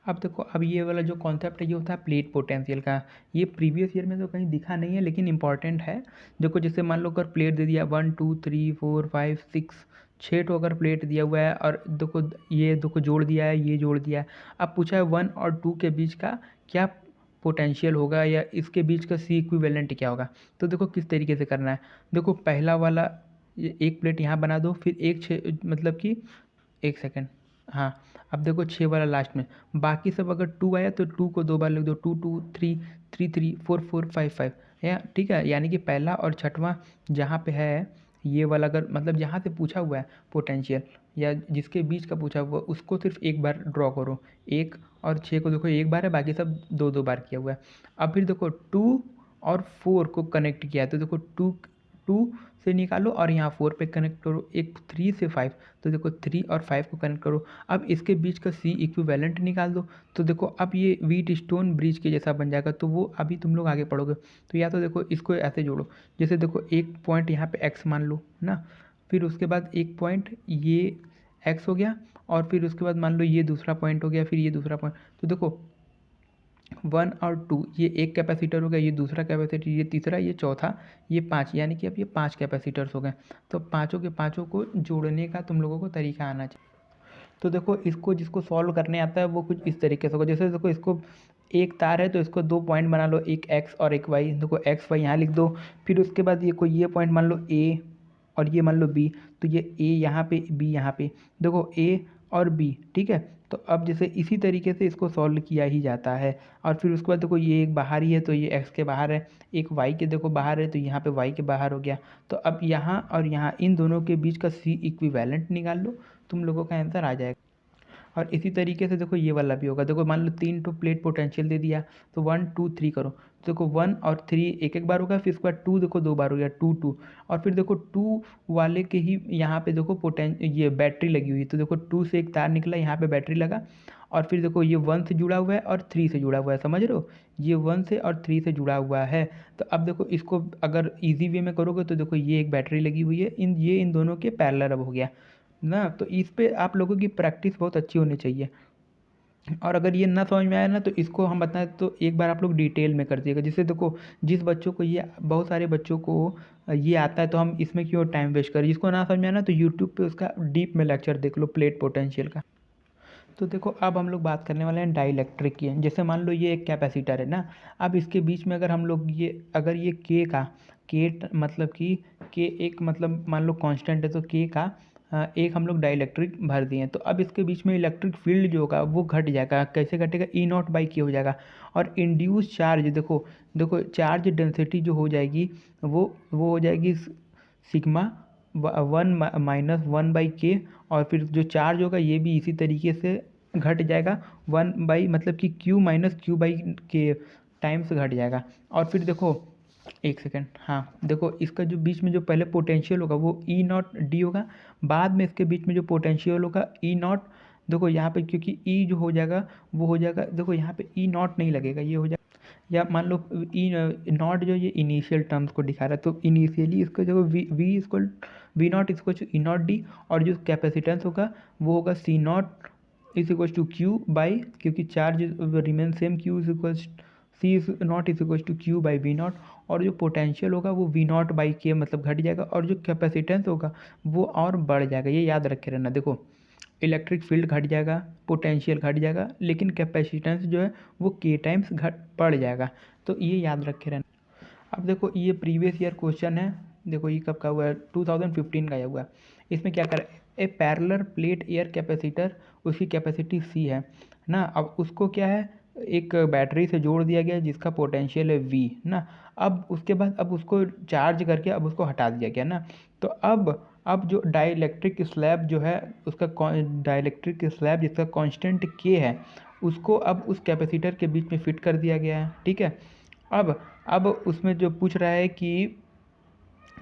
अब देखो अब ये वाला जो कॉन्सेप्ट है ये होता है प्लेट पोटेंशियल का। ये प्रीवियस ईयर में तो कहीं दिखा नहीं है लेकिन इंपॉर्टेंट है। देखो जैसे मान लो अगर प्लेट दे दिया 1 2 3 4 5 6, 6 तो अगर प्लेट दिया हुआ है, और देखो ये देखो जोड़ दिया है, ये जोड़ दिया है। अब पूछा है 1 और 2 के बीच का क्या पोटेंशियल होगा, या इसके बीच का सी इक्विवेलेंट क्या होगा। तो देखो किस तरीके से करना है, देखो पहला वाला एक प्लेट यहाँ बना दो, फिर एक 6 मतलब कि 1 सेकेंड, हाँ। अब देखो 6 वाला लास्ट में, बाकी सब अगर 2 आया तो 2 को 2 बार लिख दो, 2 2 3 3 3 4 4 5 5 या ठीक है। यानी कि पहला और छठवां जहाँ पे है ये वाला, अगर मतलब जहाँ से पूछा हुआ है पोटेंशियल या जिसके बीच का पूछा हुआ उसको सिर्फ एक बार ड्रॉ करो। 1 और 6 को देखो एक बार है, बाकी सब 2 2 बार किया हुआ है। अब फिर देखो 2 और 4 को कनेक्ट किया है, तो देखो 2 से निकालो और यहाँ 4 पे कनेक्ट करो, एक 3 से 5, तो देखो 3 और 5 को कनेक्ट करो। अब इसके बीच का सी इक्विवेलेंट निकाल दो, तो देखो अब ये व्हीट स्टोन ब्रिज के जैसा बन जाएगा। तो वो अभी तुम लोग आगे पढ़ोगे, तो या तो देखो इसको ऐसे जोड़ो, जैसे देखो एक पॉइंट यहाँ पे x मान लो ना, फिर उसके बाद एक पॉइंट ये x हो गया, और फिर उसके बाद मान लो ये दूसरा पॉइंट हो गया, फिर ये दूसरा पॉइंट। तो देखो 1 और 2 ये एक कैपेसिटर हो गया, ये दूसरा कैपेसिटर, ये तीसरा, ये चौथा, ये 5, यानी कि अब ये 5 कैपेसिटर्स हो गए। तो पाँचों के पाँचों को जोड़ने का तुम लोगों को तरीका आना चाहिए। तो देखो इसको जिसको सॉल्व करने आता है वो कुछ इस तरीके से होगा, जैसे देखो इसको एक तार है तो इसको 2 पॉइंट बना लो, एक x और एक y। देखो x y यहाँ लिख दो, फिर उसके बाद ये कोई ये पॉइंट मान लो a और ये मान लो b, तो ये a यहाँ पे, b यहाँ पे, देखो a और b, ठीक है। तो अब जैसे इसी तरीके से इसको सॉल्व किया ही जाता है। और फिर उसके बाद देखो ये एक बाहर ही है तो ये x के बाहर है, एक y के देखो बाहर है तो यहाँ पे y के बाहर हो गया। तो अब यहाँ और यहाँ इन दोनों के बीच का सी इक्विवेलेंट निकाल लो, तुम लोगों का आंसर आ जाएगा। और इसी तरीके से देखो ये वाला भी होगा, देखो मान लो 3 तो प्लेट पोटेंशियल दे दिया, तो 1 2 3 करो, तो देखो 1 और 3 एक एक बार होगा, फिर उसके बाद 2 देखो 2 बार हो गया, 2 2, और फिर देखो 2 वाले के ही यहाँ पे देखो ये बैटरी लगी हुई है, तो देखो 2 से एक तार निकला, यहाँ पे बैटरी लगा, और फिर देखो ये 1 से जुड़ा हुआ है और 3 से जुड़ा हुआ है, समझ रहे हो, ये 1 से और 3 से जुड़ा हुआ है। तो अब देखो इसको अगर ईजी वे में करोगे तो देखो ये एक बैटरी लगी हुई है, इन दोनों के पैरेलल अब हो गया ना। तो इस पे आप लोगों की प्रैक्टिस बहुत अच्छी होनी चाहिए। और अगर ये ना समझ में आया ना तो इसको हम बताएं तो एक बार आप लोग डिटेल में कर दिएगा, जिससे देखो जिस बच्चों को ये, बहुत सारे बच्चों को ये आता है, तो हम इसमें क्यों टाइम वेस्ट करें। जिसको ना समझ में आया ना तो यूट्यूब पे उसका डीप में लेक्चर देख लो प्लेट पोटेंशियल का। तो देखो अब हम लोग बात करने वाले हैं डाइलेक्ट्रिक की। जैसे मान लो ये एक कैपेसिटर है ना, अब इसके बीच में अगर हम लोग अगर ये के मतलब कि के एक मतलब मान लो कांस्टेंट है, तो के का एक हम लोग डाइलेक्ट्रिक भर दिए, तो अब इसके बीच में इलेक्ट्रिक फील्ड जो होगा वो घट जाएगा। कैसे घटेगा, ई नॉट बाई के हो जाएगा। और इंड्यूस चार्ज देखो देखो चार्ज डेंसिटी जो हो जाएगी वो हो जाएगी सिग्मा 1-1/k, और फिर जो चार्ज होगा ये भी इसी तरीके से घट जाएगा 1 मतलब कि Q-Q/K टाइम्स घट जाएगा। और फिर देखो एक सेकेंड, हाँ देखो इसका जो बीच में जो पहले पोटेंशियल होगा वो ई नॉट डी होगा, बाद में इसके बीच में जो पोटेंशियल होगा ई नॉट, देखो यहाँ पे क्योंकि ई जो हो जाएगा वो हो जाएगा, देखो यहाँ पे ई नॉट नहीं लगेगा, ये हो जाएगा, या मान लो ई नॉट जो ये इनिशियल टर्म्स को दिखा रहा है, तो इनिशियली इसका जो V not equal to E not D, और जो कैपेसिटेंस होगा वो होगा C not is equal to Q by, क्योंकि charge remain same, Q is equal C is not is equal to Q by V not, और जो potential होगा वो वी नॉट बाई के मतलब घट जाएगा, और जो कैपेसिटेंस होगा वो और बढ़ जाएगा। ये याद रखे रहना, देखो इलेक्ट्रिक फील्ड घट जाएगा, पोटेंशियल घट जाएगा, लेकिन कैपेसिटेंस जो है वो के टाइम्स बढ़ जाएगा। तो ये याद रखे रहना। अब देखो ये प्रीवियस ईयर क्वेश्चन है, देखो ये कब का हुआ है, 2015 का हुआ है। इसमें क्या कर, ए पैरेलल प्लेट एयर कैपेसिटर, उसकी कैपेसिटी सी है ना, अब उसको क्या है एक बैटरी से जोड़ दिया गया जिसका पोटेंशियल है वी ना। अब उसके बाद अब उसको चार्ज करके अब उसको हटा दिया गया ना। तो अब जो डाइलेक्ट्रिक स्लैब जो है उसका डाइलेक्ट्रिक स्लैब जिसका कांस्टेंट के है, उसको अब उस कैपेसिटर के बीच में फिट कर दिया गया है, ठीक है। अब उसमें जो पूछ रहा है कि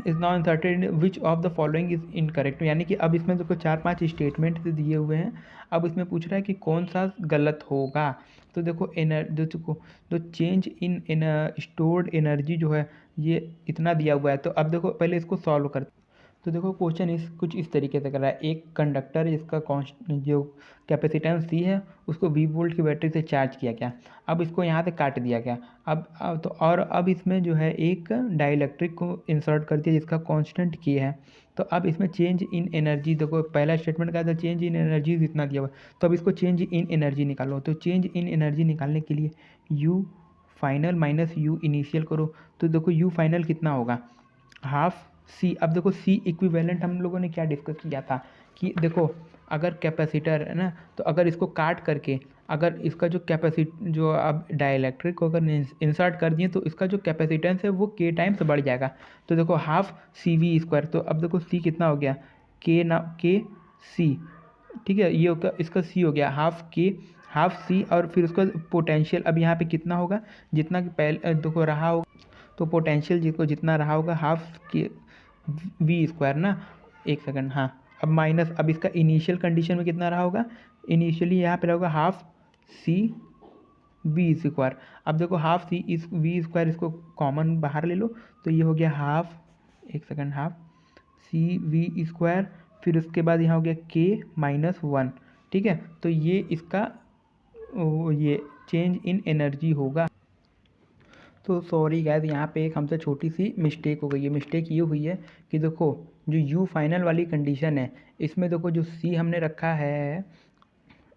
is now uncertain which of the following is incorrect, यानी कि अब इसमें देखो 4-5 स्टेटमेंट दिए हुए हैं, अब इसमें पूछ रहा है कि कौन सा गलत होगा। तो देखो जो चेंज इन स्टोर्ड एनर्जी जो है ये इतना दिया हुआ है, तो अब देखो पहले इसको सॉल्व करते। तो देखो क्वेश्चन कुछ इस तरीके से कर रहा है, एक कंडक्टर जिसका जो कैपेसिटेंस सी है उसको 20 वोल्ट की बैटरी से चार्ज किया गया, अब इसको यहाँ से काट दिया गया। अब तो और अब इसमें जो है एक डाइलेक्ट्रिक को इंसर्ट कर दिया जिसका कांस्टेंट के है। तो अब इसमें चेंज इन एनर्जी, देखो पहला स्टेटमेंट का था चेंज इन एनर्जी इतना दिया हुआ, तो अब इसको चेंज इन एनर्जी निकालो। तो चेंज इन एनर्जी निकालने के लिए you final minus you initial करो, तो देखो यू फाइनल कितना होगा, हाफ सी। अब देखो सी इक्विवेलेंट हम लोगों ने क्या डिस्कस किया था कि देखो अगर कैपेसिटर है ना, तो अगर इसको काट करके अगर इसका जो जो अब डाइलेक्ट्रिक को अगर इंसर्ट कर दिए तो इसका जो कैपेसिटेंस है वो के टाइम्स बढ़ जाएगा। तो देखो हाफ सी वी स्क्वायर, तो अब देखो सी कितना हो गया, के सी, ठीक है, ये होगा इसका सी हो गया हाफ सी, और फिर उसका पोटेंशियल अब यहाँ पे कितना होगा, जितना कि पहले देखो रहा होगा, तो पोटेंशियल जिसको जितना रहा होगा हाफ के वी स्क्वायर ना, एक सेकंड, हाँ अब माइनस, अब इसका इनिशियल कंडीशन में कितना रहा होगा, इनिशियली यहाँ पे रहेगा हाफ सी वी स्क्वायर। अब देखो हाफ सी इस वी स्क्वायर इसको कॉमन बाहर ले लो, तो ये हो गया हाफ, एक second, half C V square, फिर उसके बाद यहाँ हो गया K-1, ठीक है। तो ये इसका ये चेंज इन एनर्जी होगा। तो सॉरी गैस, यहाँ पे एक हमसे छोटी सी मिस्टेक हो गई है। मिस्टेक ये हुई है कि देखो जो यू फाइनल वाली कंडीशन है इसमें देखो जो सी हमने रखा है,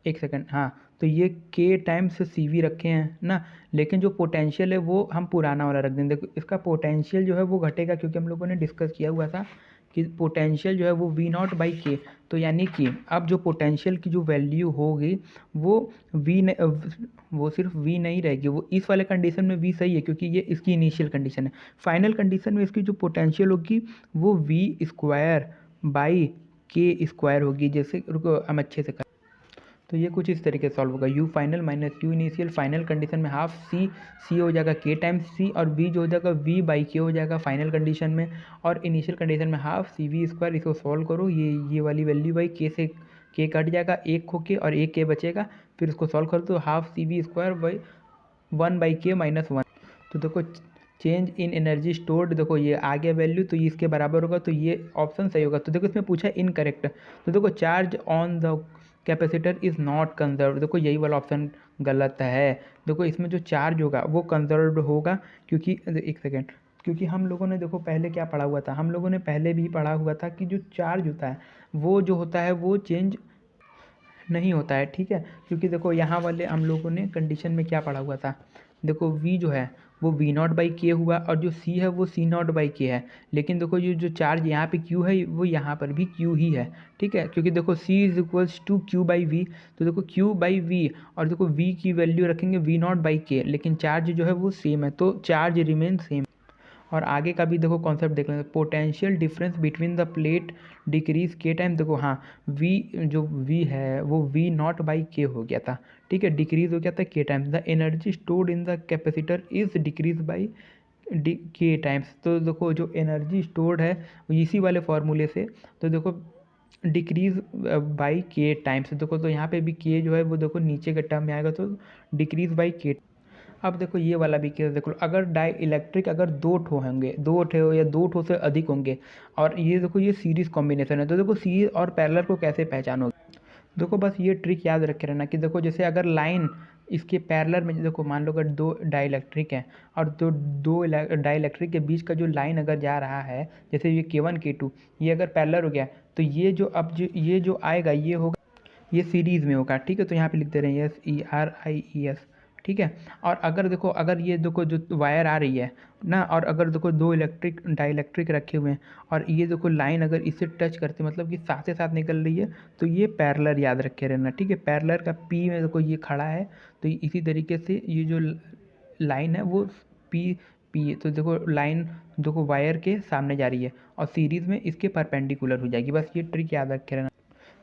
एक सेकंड, हाँ, तो ये के टाइम्स सी वी रखे हैं ना, लेकिन जो पोटेंशियल है वो हम पुराना वाला रख देंगे। देखो इसका पोटेंशियल जो है वो घटेगा, क्योंकि हम लोगों ने डिस्कस किया हुआ था कि पोटेंशियल जो है वो वी नॉट बाई के, तो यानी कि अब जो पोटेंशियल की जो वैल्यू होगी वो वो सिर्फ वी नहीं रहेगी, वो इस वाले कंडीशन में वी सही है क्योंकि ये इसकी इनिशियल कंडीशन है। फाइनल कंडीशन में इसकी जो पोटेंशियल होगी वो वी स्क्वायर बाई के स्क्वायर होगी। जैसे रुको हम अच्छे से कर, तो ये कुछ इस तरीके से सॉल्व होगा, you final minus you initial, final condition में हाफ सी हो जाएगा के टाइम्स सी, और वी जो हो जाएगा वी बाई के हो जाएगा फाइनल कंडीशन में, और इनिशियल कंडीशन में हाफ सी वी स्क्वायर। इसको सॉल्व करो, ये वाली वैल्यू बाई के से के कट जाएगा, एक खो के और एक के बचेगा, फिर उसको सॉल्व करो तो half C V square by 1/k minus 1। तो देखो चेंज इन एनर्जी स्टोर्ड, देखो ये आ गया वैल्यू, तो ये इसके बराबर होगा, तो ये ऑप्शन सही होगा। तो देखो इसमें पूछा है इनकरेक्ट, तो देखो charge on the capacitor is not conserved, देखो यही वाला ऑप्शन गलत है। देखो इसमें जो चार्ज होगा वो कंजर्व्ड होगा, क्योंकि एक सेकेंड, क्योंकि हम लोगों ने देखो पहले क्या पढ़ा हुआ था, हम लोगों ने पहले भी पढ़ा हुआ था कि जो चार्ज होता है वो जो होता है वो चेंज नहीं होता है, ठीक है। क्योंकि देखो यहाँ वाले हम लोगों ने कंडीशन में क्या पढ़ा हुआ था, देखो v जो है वो वी नॉट बाई के हुआ, और जो c है वो सी नॉट बाई के है, लेकिन देखो जो चार्ज यहाँ पे q है वो यहाँ पर भी q ही है, ठीक है। क्योंकि देखो c is equals to q by V, तो देखो q बाई वी, और देखो v की वैल्यू रखेंगे वी नॉट बाई के, लेकिन चार्ज जो है वो सेम है, तो चार्ज रिमेन सेम। और आगे का भी देखो कॉन्सेप्ट देख लेंगे, potential difference between the plate decrease के टाइम, देखो हाँ v जो v है वो v नॉट बाई के हो गया था, ठीक है, डिक्रीज हो गया था के times, the energy stored in the capacitor is decrease by K times. तो देखो जो एनर्जी स्टोर्ड है इसी वाले फॉर्मूले से, तो देखो डिक्रीज बाई के टाइम्स, देखो तो यहाँ पे भी के जो है वो देखो नीचे के टर्म में आएगा, तो डिक्रीज बाई के। अब देखो ये वाला भी केस देखो, अगर डाई इलेक्ट्रिक अगर दो ठो होंगे, दो ठो या दो ठो से अधिक होंगे, और ये देखो ये सीरीज कॉम्बिनेशन है, तो देखो सीरीज और पैरेलल को कैसे पहचानोगे। देखो बस ये ट्रिक याद रखे रहना कि देखो जैसे अगर लाइन इसके पैरेलल में, देखो मान लो अगर दो डाइलेक्ट्रिक हैं और दो डाइलेक्ट्रिक के बीच का जो लाइन अगर जा रहा है, जैसे ये K1 K2, ये अगर पैरेलल हो गया तो ये जो अब जो ये जो आएगा ये होगा, ये सीरीज़ में होगा, ठीक है। तो यहाँ पे लिख दे रहे हैं SERIES, ठीक है। और अगर देखो अगर ये देखो जो वायर आ रही है ना, और अगर देखो दो इलेक्ट्रिक डाइलेक्ट्रिक रखे हुए हैं और ये देखो लाइन अगर इससे टच करते मतलब कि साथ ही साथ निकल रही है, तो ये पैरेलल याद रखे रहना, ठीक है। पैरेलल का P में देखो ये खड़ा है, तो इसी तरीके से ये जो लाइन है वो P, तो देखो लाइन देखो वायर के सामने जा रही है और सीरीज़ में इसके परपेंडिकुलर हो जाएगी, बस ये ट्रिक याद रखे रहना।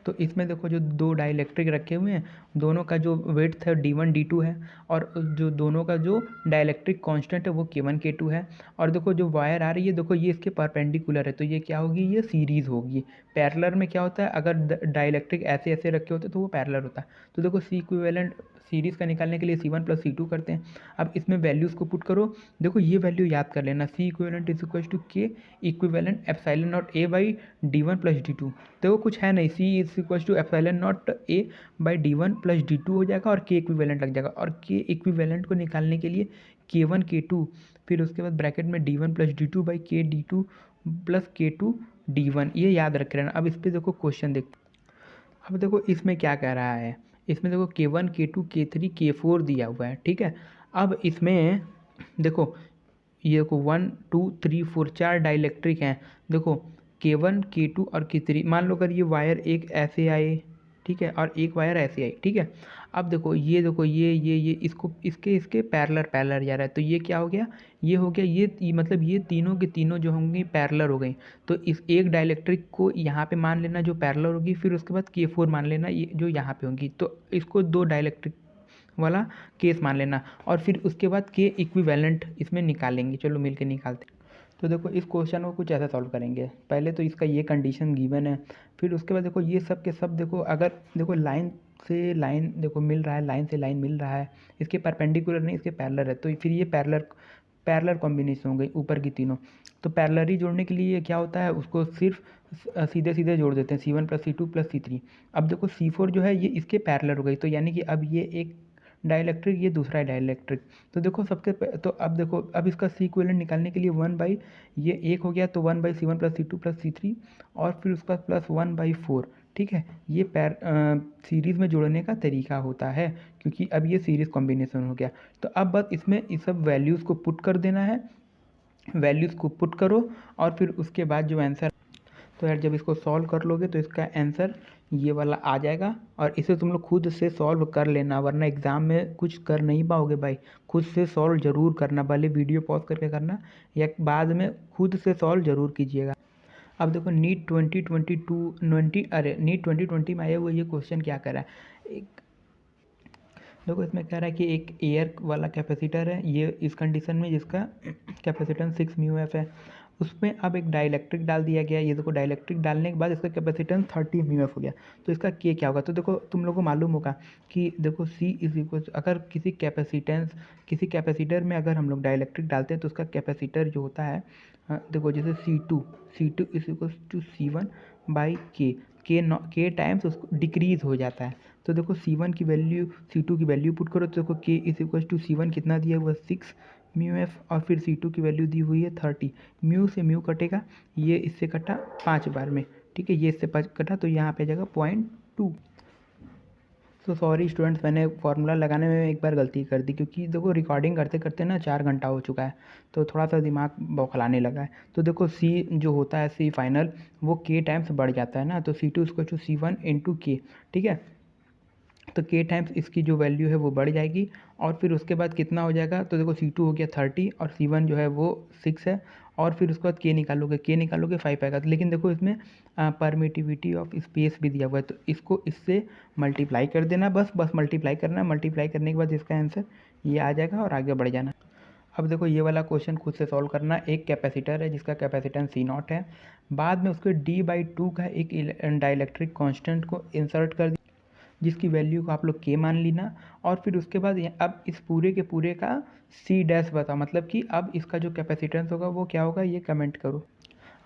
तो इसमें देखो जो दो डाइलेक्ट्रिक रखे हुए हैं, दोनों का जो वेट है D1 D2 है, और जो दोनों का जो डाइलेक्ट्रिक कांस्टेंट है वो K1 K2 है, और देखो जो वायर आ रही है देखो ये इसके परपेंडिकुलर है, तो ये क्या होगी, ये सीरीज़ होगी। पैरेलल में क्या होता है, अगर डाइलेक्ट्रिक ऐसे ऐसे रखे होते तो वो पैरेलल होता है। तो देखो सी इक्विवेलेंट सीरीज़ का निकालने के लिए C1 + C2 करते हैं। अब इसमें वैल्यूज़ को पुट करो, देखो ये वैल्यू याद कर लेना, C equivalent is equal to K equivalent epsilon not A by D1 + D2। देखो कुछ है नहीं, C is equal to epsilon not A by D1 + D2 हो जाएगा, और के इक्विवेलेंट लग जाएगा, और के इक्विवेलेंट को निकालने के लिए K1 K2, फिर उसके बाद ब्रैकेट में D1 + D2 बाई के D2 + K2 D1, ये याद रख लेना। अब इस पर देखो क्वेश्चन देखते, अब देखो इसमें क्या कह रहा है, इसमें देखो K1 K2 K3 K4 दिया हुआ है, ठीक है। अब इसमें देखो ये देखो 1 2 3 4 4 डाइलेक्ट्रिक हैं, देखो K1 K2 और K3, मान लो अगर ये वायर एक ऐसे आए, ठीक है, और एक वायर ऐसे आई, ठीक है। अब देखो ये इसको इसके पैरेलल जा रहा है, तो ये क्या हो गया, ये हो गया ये मतलब ये तीनों के तीनों जो होंगी पैरेलल हो गई। तो इस एक डाइलेक्ट्रिक को यहाँ पे मान लेना जो पैरेलल होगी, फिर उसके बाद K4 मान लेना ये जो यहाँ पे होंगी, तो इसको दो डाइलेक्ट्रिक वाला केस मान लेना, और फिर उसके बाद के इक्विवेलेंट इसमें निकालेंगे, चलो मिलके निकालते हैं। तो देखो इस क्वेश्चन को कुछ ऐसा सॉल्व करेंगे, पहले तो इसका ये कंडीशन गिवन है, फिर उसके बाद देखो ये सब के सब देखो, अगर देखो लाइन से लाइन देखो मिल रहा है, लाइन से लाइन मिल रहा है, इसके परपेंडिकुलर नहीं इसके पैरेलल है, तो फिर ये पैरेलल कॉम्बिनेशन हो गई ऊपर की तीनों। तो पैरेलली जोड़ने के लिए क्या होता है, उसको सिर्फ सीधे सीधे जोड़ देते हैं, C1 + C2 + C3। अब देखो C4 जो है ये इसके पैरेलल हो गई, तो यानी कि अब ये एक डाइलेक्ट्रिक ये दूसरा डाइलेक्ट्रिक, तो देखो तो अब देखो अब इसका C इक्विवेलेंट निकालने के लिए 1/, ये एक हो गया तो 1/C1 + C2 + C3, और फिर उसका प्लस 1/4, ठीक है। ये सीरीज़ में जोड़ने का तरीका होता है, क्योंकि अब ये सीरीज़ कॉम्बिनेशन हो गया। तो अब बस इसमें इस सब वैल्यूज़ को पुट कर देना है, वैल्यूज़ को पुट करो, और फिर उसके बाद जो आंसर, तो यार जब इसको सॉल्व कर लोगे तो इसका आंसर ये वाला आ जाएगा, और इसे तुम लोग खुद से सॉल्व कर लेना, वरना एग्ज़ाम में कुछ कर नहीं पाओगे भाई। खुद से सॉल्व ज़रूर करना, भले वीडियो पॉज करके करना या बाद में खुद से सॉल्व ज़रूर कीजिएगा। अब देखो नीट 2020 में आया हुआ ये क्वेश्चन क्या कर रहा है। एक देखो इसमें कह रहा है कि एक एयर वाला कैपेसिटर है ये इस कंडीशन में जिसका कैपेसिटेंस 6 म्यू एफ है, उसमें अब एक डाइलेक्ट्रिक डाल दिया गया। ये देखो डाइलेक्ट्रिक डालने के बाद इसका कैपेसिटेंस 30 म्यू एफ हो गया। तो इसका के क्या होगा, तो देखो तुम लोगों को मालूम होगा कि देखो सी इज इक्वल, अगर किसी कैपेसिटर में अगर हम लोग डाइलेक्ट्रिक डालते हैं तो उसका कैपेसिटर जो होता है, देखो जैसे C two is equal to सी1 बाई के टाइम्स उसको डिक्रीज हो जाता है। तो देखो सी1 की वैल्यू सी2 की वैल्यू पुट करो तो देखो के इज इक्वल टू सी1 कितना दिया हुआ 6 म्यू एफ, और फिर सी2 की वैल्यू दी हुई है 30। म्यू से म्यू कटेगा, ये इससे कटा 5 बार में, ठीक है, ये इससे कटा तो यहाँ पे जाएगा 0.2। तो सॉरी स्टूडेंट्स, मैंने फार्मूला लगाने में एक बार गलती कर दी, क्योंकि देखो रिकॉर्डिंग करते करते ना 4 घंटा हो चुका है तो थोड़ा सा दिमाग बौखलाने लगा है। तो देखो सी जो होता है सी फाइनल वो के टाइम्स बढ़ जाता है ना, तो सी2 इसको सी1 इंटू के, ठीक है। तो के टाइम्स इसकी जो वैल्यू है वो बढ़ जाएगी, और फिर उसके बाद कितना हो जाएगा, तो देखो सी2 हो गया 30 और सी1 जो है वो 6 है, और फिर उसके बाद के निकालोगे 5 आएगा। लेकिन देखो इसमें परमिटिविटी ऑफ स्पेस भी दिया हुआ है, तो इसको इससे मल्टीप्लाई कर देना, बस मल्टीप्लाई करना है। मल्टीप्लाई करने के बाद इसका आंसर ये आ जाएगा और आगे बढ़ जाना। अब देखो ये वाला क्वेश्चन खुद से सॉल्व करना। एक कैपेसिटर है जिसका कैपेसिटेंस C0 है, बाद में उसके D/2 का एक डाइलेक्ट्रिक कांस्टेंट को इंसर्ट कर जिसकी वैल्यू को आप लोग के मान लेना, और फिर उसके बाद अब इस पूरे के पूरे का सी डैश बता, मतलब कि अब इसका जो कैपेसिटेंस होगा वो क्या होगा ये कमेंट करो।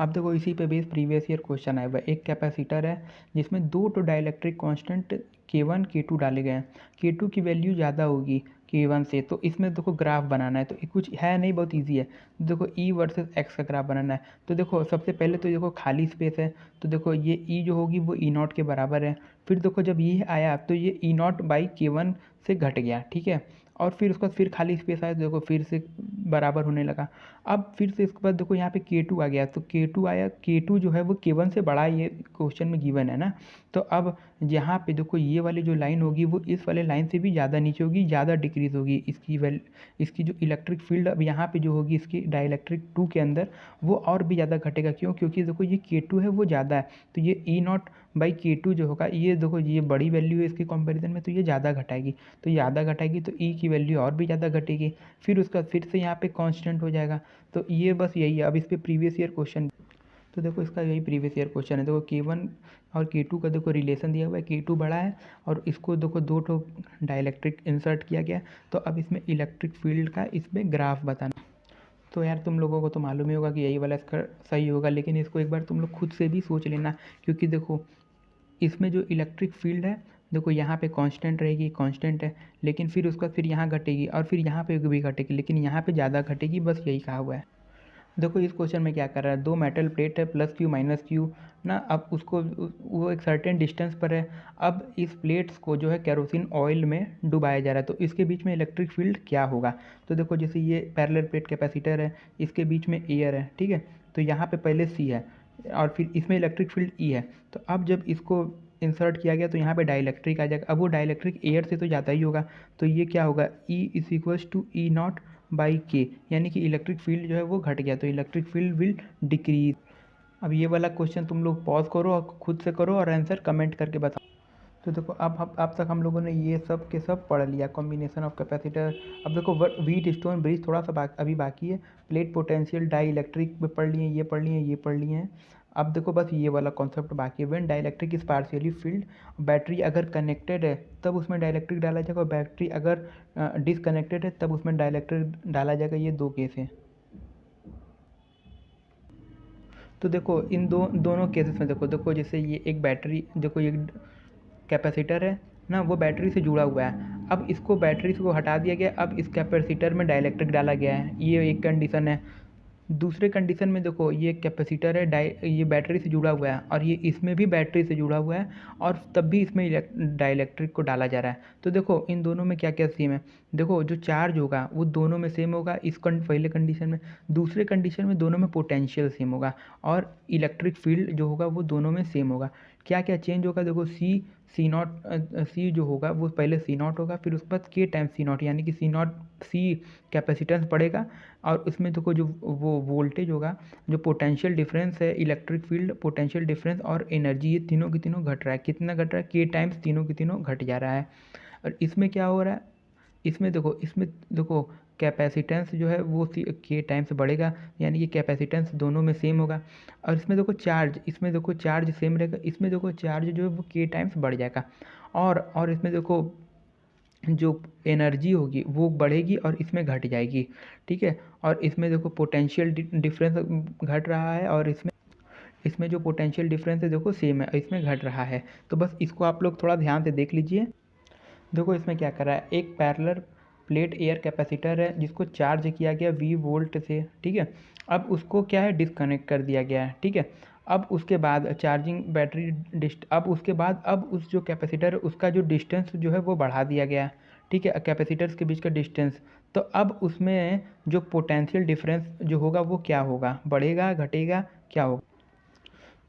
अब देखो इसी पे बेस प्रीवियस ईयर क्वेश्चन आया हुआ है। एक कैपेसिटर है जिसमें दो तो डाइलेक्ट्रिक कांस्टेंट K1 K2 डाले गए हैं। K2 की वैल्यू ज़्यादा होगी K1 से, तो इसमें देखो ग्राफ बनाना है। तो कुछ है नहीं, बहुत इजी है। देखो E वर्सेस X का ग्राफ बनाना है। तो देखो सबसे पहले तो देखो खाली स्पेस है, तो देखो ये E जो होगी वो E0 के बराबर है। फिर देखो जब ये आया तो ये E0 बाई K1 से घट गया, ठीक है। और फिर उसके बाद फिर खाली स्पेस आया तो देखो फिर से बराबर होने लगा। अब फिर से इसके बाद देखो यहाँ पे K2 आ गया, तो K2 आया, K2 जो है वो K1 से बड़ा है, ये क्वेश्चन में गिवन है ना। तो अब यहाँ पे देखो ये वाली जो लाइन होगी वो इस वाले लाइन से भी ज़्यादा नीचे होगी, ज़्यादा डिक्रीज होगी इसकी जो इलेक्ट्रिक फील्ड अब यहाँ पे जो होगी इसकी डाइलेक्ट्रिक 2 के अंदर वो और भी ज़्यादा घटेगा। क्यों? क्योंकि देखो ये K2 है वो ज़्यादा है, तो ये E0 बाई K2 जो होगा, ये देखो ये बड़ी वैल्यू है इसके कंपैरिजन में, तो ये ज़्यादा घटाएगी। तो ज़्यादा घटाएगी तो E की वैल्यू और भी ज़्यादा घटेगी। फिर उसका फिर से यहाँ पे कांस्टेंट हो जाएगा। तो ये बस यही है। अब इस पे प्रीवियस ईयर क्वेश्चन, तो देखो इसका यही प्रीवियस ईयर क्वेश्चन है। देखो K1 और K2 का देखो रिलेशन दिया हुआ है, K2 बड़ा है और इसको देखो दो ठो डाइलेक्ट्रिक इंसर्ट किया गया। तो अब इसमें इलेक्ट्रिक फील्ड का इसमें ग्राफ बताना। तो यार तुम लोगों को तो मालूम ही होगा कि यही वाला इसका सही होगा, लेकिन इसको एक बार तुम लोग खुद से भी सोच लेना, क्योंकि देखो इसमें जो इलेक्ट्रिक फील्ड है देखो यहाँ पे कांस्टेंट रहेगी, कांस्टेंट है, लेकिन फिर उसका फिर यहाँ घटेगी और फिर यहाँ पे भी घटेगी, लेकिन यहाँ पे ज़्यादा घटेगी, बस यही कहा हुआ है। देखो इस क्वेश्चन में क्या कर रहा है, दो मेटल प्लेट है प्लस क्यू माइनस क्यू ना। अब उसको वो एक सर्टेन डिस्टेंस पर है। अब इस प्लेट्स को जो है केरोसिन ऑयल में डुबाया जा रहा है, तो इसके बीच में इलेक्ट्रिक फील्ड क्या होगा। तो देखो जैसे ये पैरेलल प्लेट कैपेसिटर है, इसके बीच में एयर है, ठीक है। तो यहाँ पे पहले सी है और फिर इसमें इलेक्ट्रिक फील्ड ई है। तो अब जब इसको इंसर्ट किया गया तो यहाँ पे डाइलेक्ट्रिक आ जाएगा। अब वो डाइलेक्ट्रिक एयर से तो ज़्यादा ही होगा, तो ये क्या होगा, E is equals to E0 by K, यानी कि इलेक्ट्रिक फील्ड जो है वो घट गया, तो इलेक्ट्रिक फील्ड विल डिक्रीज। अब ये वाला क्वेश्चन तुम लोग पॉज करो और खुद से करो और आंसर कमेंट करके बताओ। तो देखो अब तक हम लोगों ने ये सब के सब पढ़ लिया, कॉम्बिनेशन ऑफ कैपेसिटर। अब देखो व्हीट स्टोन ब्रिज थोड़ा सा अभी बाकी है। प्लेट पोटेंशियल डाई इलेक्ट्रिक में पढ़ लिए, ये पढ़ लिए, ये पढ़ लिए हैं। अब देखो बस ये वाला कॉन्सेप्ट बाकी है। When dielectric is partially field, battery अगर कनेक्टेड है तब उसमें डाइलेक्ट्रिक डाला जाएगा, और बैटरी अगर डिसकनेक्टेड है तब उसमें डाइलेक्ट्रिक डाला जाएगा। ये दो केस हैं। तो देखो इन दोनों केसेस में देखो जैसे ये एक बैटरी, देखो ये कैपेसिटर है ना, वो बैटरी से जुड़ा हुआ है। अब इसको बैटरी से को हटा दिया गया, अब इस कैपेसिटर में डाइलेक्ट्रिक डाला गया है, ये एक कंडीशन है। दूसरे कंडीशन में देखो ये कैपेसिटर है, ये बैटरी से जुड़ा हुआ है और ये इसमें भी बैटरी से जुड़ा हुआ है, और तब भी इसमें डाइलेक्ट्रिक को डाला जा रहा है। तो देखो इन दोनों में क्या क्या सेम है। देखो जो चार्ज होगा वो दोनों में सेम होगा, पहले कंडीशन में। दूसरे कंडीशन में दोनों में पोटेंशियल सेम होगा, और इलेक्ट्रिक फील्ड जो होगा वो दोनों में सेम होगा। क्या क्या चेंज होगा, देखो सी नॉट, सी जो होगा वो पहले सी नॉट होगा, फिर उसके बाद के टाइम सी नॉट, यानी कि सी कैपेसिटेंस बढ़ेगा, और उसमें देखो जो वो वोल्टेज होगा, जो पोटेंशियल डिफरेंस है, इलेक्ट्रिक फील्ड, पोटेंशियल डिफरेंस और एनर्जी, ये तीनों की तीनों घट रहा है। कितना घट रहा है? के टाइम्स तीनों की तीनों घट जा रहा है। और इसमें क्या हो रहा है, इसमें देखो कैपेसिटेंस जो है वो के टाइम्स बढ़ेगा, यानी कि कैपेसिटेंस दोनों में सेम होगा। और इसमें देखो चार्ज सेम रहेगा, इसमें देखो चार्ज जो है वो के टाइम्स बढ़ जाएगा। और इसमें देखो जो एनर्जी होगी वो बढ़ेगी और इसमें घट जाएगी, ठीक है। और इसमें देखो पोटेंशियल डिफरेंस घट रहा है, और इसमें जो पोटेंशियल डिफरेंस है देखो सेम है, इसमें घट रहा है। तो बस इसको आप लोग थोड़ा ध्यान से देख लीजिए। देखो इसमें क्या कर रहा है, एक पैरेलल प्लेट एयर कैपेसिटर है जिसको चार्ज किया गया V वोल्ट से, ठीक है। अब उसको क्या है, डिस्कनेक्ट कर दिया गया है, ठीक है। अब उसके बाद चार्जिंग बैटरी अब उसके बाद अब उस जो कैपेसिटर है उसका जो डिस्टेंस जो है वो बढ़ा दिया गया है, ठीक है, कैपेसिटर्स के बीच का डिस्टेंस। तो अब उसमें जो पोटेंशियल डिफरेंस जो होगा वो क्या होगा, बढ़ेगा, घटेगा, क्या होगा?